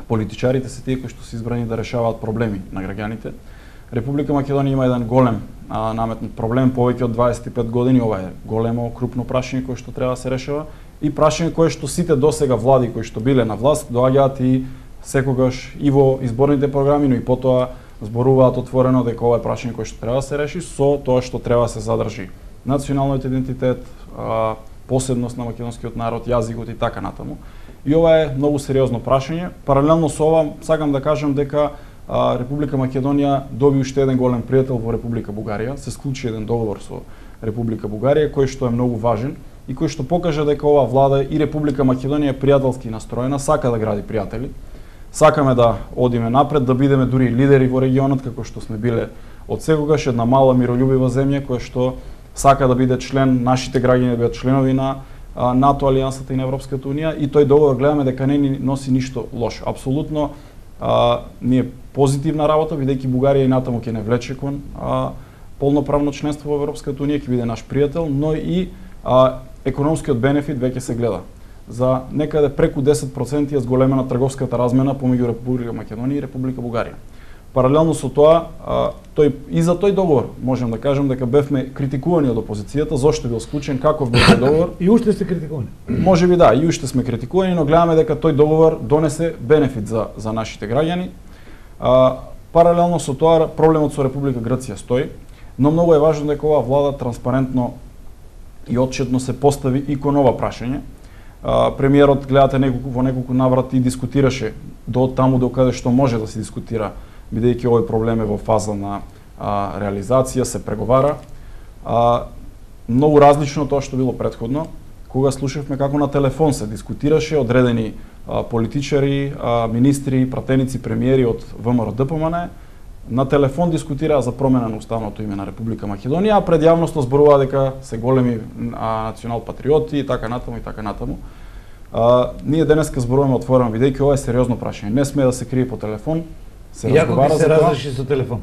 политичарите се тие кои што се избрани да решаваат проблеми на граѓаните. Република Македонија има еден голем наметнат проблем повеќе од 25 години. Ова е големо, крупно прашање кое што треба да се решава и прашање кое што сите досега влади кои што биле на власт доаѓаат и секогаш и во изборните програми, но и потоа зборуваат отворено дека ова е прашање кое што треба да се реши со тоа што треба да се задржи националниот идентитет, посебност на македонскиот народ, јазикот и така натаму. И ова е многу сериозно прашање. Паралелно со ова, сакам да кажам дека Република Македонија доби уште еден голем пријател во Република Бугарија. Се склучи еден договор со Република Бугарија, кој што е многу важен и кој што покажа дека ова влада и Република Македонија е пријателски настроена, сака да гради пријатели. Сакаме да одиме напред, да бидеме дури лидери во регионот, како што сме биле од секогаш, една мала мирољубива земја која што сака да биде член, нашите граѓани да бидат членови на НАТО алијансата и на Европската унија, и тој договор гледаме дека не ни носи ништо лошо. Апсолутно ние позитивна работа, бидејќи Бугарија и натаму ќе не влече кон полноправно членство во Европската унија, ќе биде наш пријател, но и економскиот бенефит веќе се гледа. За некаде преку 10% е зголемена трговската размена помеѓу Република Македонија и Република Бугарија. Паралелно со тоа, и за тој договор можем да кажем дека бевме критикувани од опозицијата, зошто бил склучен, каков бил тој договор. И уште сте критикувани. Може би да, и уште сме критикувани, но гледаме дека тој договор донесе бенефит за нашите граѓани. Паралелно со тоа, проблемот со Република Грција стои, но многу е важно дека оваа влада транспарентно и отчетно се постави и кон ова прашање. Премиерот, гледате, во неколку наврати дискутираше до таму до каде што може да се дискутира, бидејќи овој проблем е во фаза на реализација, се преговара. Многу различно тоа што било претходно, кога слушавме како на телефон се дискутираше, одредени политичари, министри, пратеници, премиери од ВМРО ДПМН на телефон дискутираа за промена на уставното име на Република Македонија, а пред јавноста зборуваа дека се големи национал-патриоти и така натаму и така натаму. Ние денеска зборуваме отворено, бидејќи ова е сериозно прашање. Не смее да се крие по телефон, се разговара за тоа. Иако се разреши со телефон.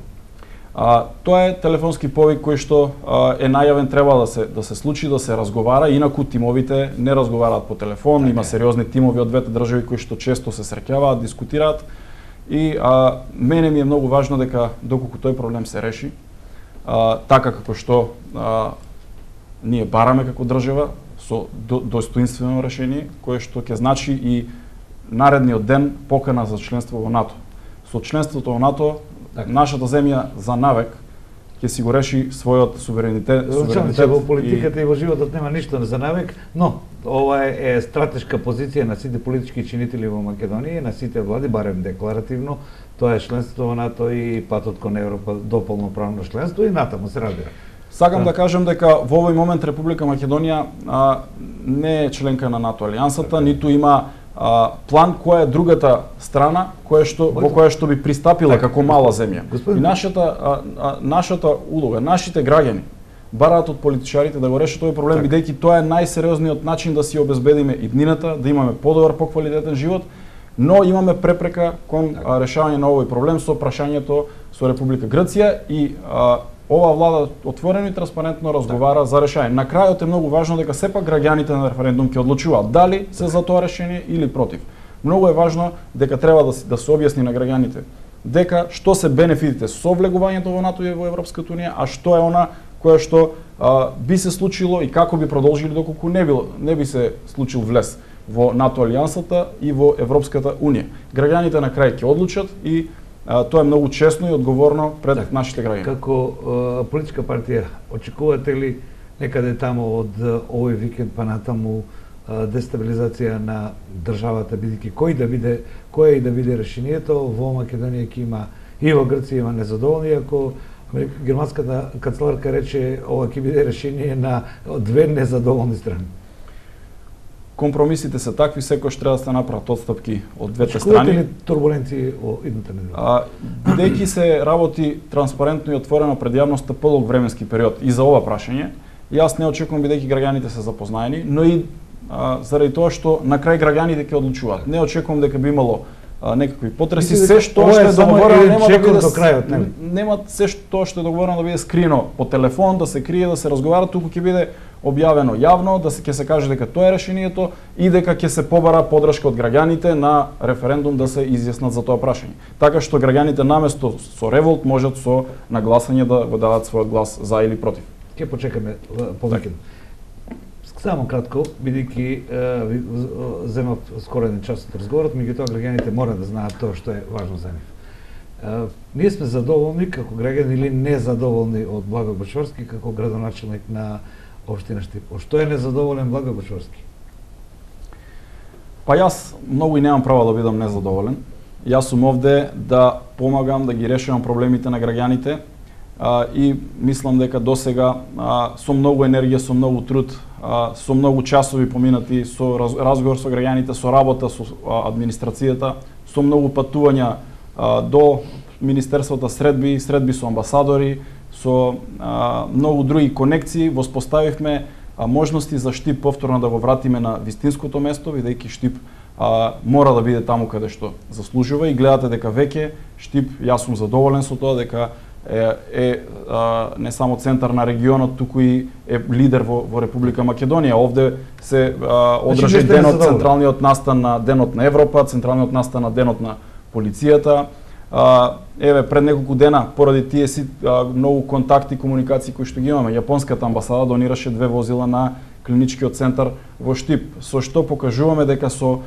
Тоа е телефонски повик кој што е најавен, треба да се случи, да се разговара, инаку тимовите не разговараат по телефон, има сериозни тимови од двете држави кои што често се среќаваат, дискутираат. И мене ми е многу важно дека доколку тој проблем се реши, така како што ние бараме како држава со достоинствено решение, кое што ќе значи и наредниот ден покана за членство во НАТО. Со членството во НАТО, нашата земја за навек ќе си го реши својот суверенитет. Во политиката и во животот нема ништо за навек, но ова е стратешка позиција на сите политички чинители во Македонија, на сите влади, барем декларативно, тоа е членството во НАТО и патот кон Европа до полноправно членство и натаму се разбира. Сакам да кажам дека во овој момент Република Македонија не е членка на НАТО алијансата, ниту има план која е другата страна во која што би пристапила како мала земја. И нашата улога, нашите граѓани бараат од политичарите да го решат овој проблем, бидејќи тоа е најсериозниот начин да си обезбедиме иднината, да имаме подобар, поквалитетен живот, но имаме препрека кон решавање на овој проблем со прашањето со Република Грција и ова влада отворено и транспарентно разговара за решање. На крајот е многу важно дека сепак граѓаните на референдум ќе одлучуваат дали се за тоа решение или против. Многу е важно дека треба да се објасни на граѓаните дека што се бенефитите со влегувањето во НАТО и во Европската унија, а што е она кое што би се случило и како би продолжили доколку не би се случил влез во НАТО алијансата и во Европската унија. Граѓаните на крај ќе одлучат и тоа е многу честно и одговорно пред нашите граѓани. Како политичка партија, очекувате ли некаде тамо од овој викенд па натаму дестабилизација на државата, бидејќи кој да биде решението, во Македонија ќе има и во Грција има незадоволни, ако германската канцеларка рече ова ќе биде решение на две незадоволни страни. Компромисите се такви, секој треба да се направат отстапки од двете страни. Очекувате ли турбуленции во идната недела? Бидејќи се работи транспарентно и отворено пред јавноста подолг временски период и за ова прашање, јас не очекувам бидејќи граѓаните се запознаени, но и заради тоа што на крај граѓаните ќе одлучуваат. Не очекувам дека би имало некакви потреси, се што е договорено нема да биде до крајот, нема се што е договорено да биде скрино по телефон, да се крие, да се разговара, туку ќе биде објавено јавно, ќе се каже дека тоа е решението и дека ќе се побара поддршка од граѓаните на референдум да се изјаснат за тоа прашање. Така што граѓаните наместо со револт можат со нагласање да го дадат својот глас за или против. Ќе почекаме по викенд. Само кратко, бидејќи земав скоро еден час од разговорот, меѓутоа граѓаните мора да знаат тоа што е важно за нив. Ние сме задоволни како граѓани или незадоволни од Благо Бочварски како градоначелник на општина Штип. Што е незадоволен Благо Бочварски? Па јас многу и немам право да бидам незадоволен. Јас сум овде да помагам да ги решавам проблемите на граѓаните и мислам дека досега со многу енергија, со многу труд, со многу часови поминати со разговор со граѓаните, со работа со администрацијата, со многу патувања до министерствата, средби со амбасадори, со многу други конекции, воспоставивме можности за Штип повторно да го вратиме на вистинското место, бидејќи Штип мора да биде таму каде што заслужува и гледате дека веќе Штип, јас сум задоволен со тоа дека е не само центар на регионот, туку и е лидер во Република Македонија. Овде се одржи централниот настан на Денот на Европа, централниот настан на Денот на полицијата. Еве пред неколку дена поради тие многу контакти и комуникации кои што ги имаме, јапонската амбасада донираше 2 возила на клиничкиот центар во Штип, со што покажуваме дека со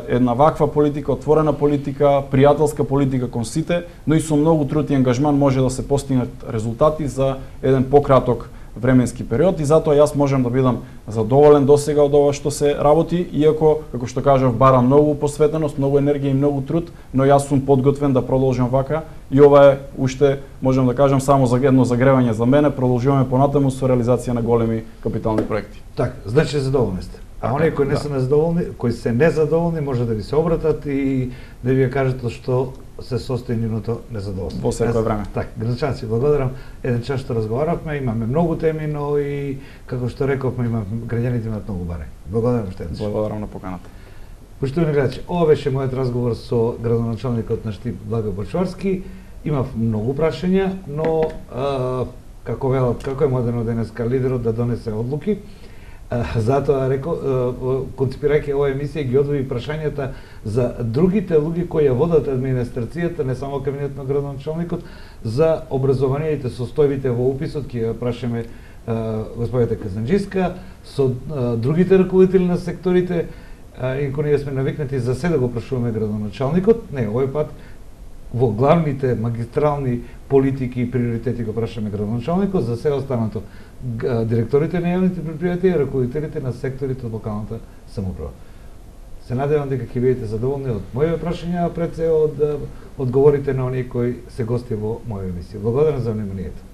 една ваква политика, отворена политика, пријателска политика кон сите, но и со многу труд и ангажман може да се постигнат резултати за еден пократок временски период и затоа јас можам да бидам задоволен досега од ова што се работи, иако, како што кажав, бара многу посветеност, многу енергија и многу труд, но јас сум подготвен да продолжам вака и ова е уште, можам да кажам, само за едно загревање за мене, продолжуваме понатаму со реализација на големи капитални проекти. Така, значи задоволни сте. А оние кои не се незадоволни, кои се незадоволни, може да ви се обратат и да ви кажат што се состои нивното незадоволство. Во секое време. Така, граѓанци, благодарам. Еден час што разговаравме, имаме многу теми, но и како што рековме, граѓаните имаат многу барања. Благодарам уште еднаш. Благодарам на поканата. Поштовани гледачи, ова беше мојот разговор со градоначалникот на Штип Благо Бочварски. Имав многу прашања, но како велат, како е модерно денеска лидерот да донесе одлуки. Затоа концепирајќи оваа емисија ги одвои прашањата за другите луѓе кои ја водат администрацијата, не само кабинет на градоначалникот, за образованието состојбите во уписот, ќе ја прашаме господите Казанџиска, со другите раководители на секторите, иако ние сме навикнати за се да го прашуваме градоначалникот, не, овој пат во главните магистрални политики и приоритети го прашаме градоначалникот, за се останато директорите на јавните предпријатија и раководителите на секторите од локалната самоуправа. Се надевам дека ќе бидете задоволни од моите прашања, а пред се од одговорите на оние кои се гости во моја емисија. Благодарам за вниманието.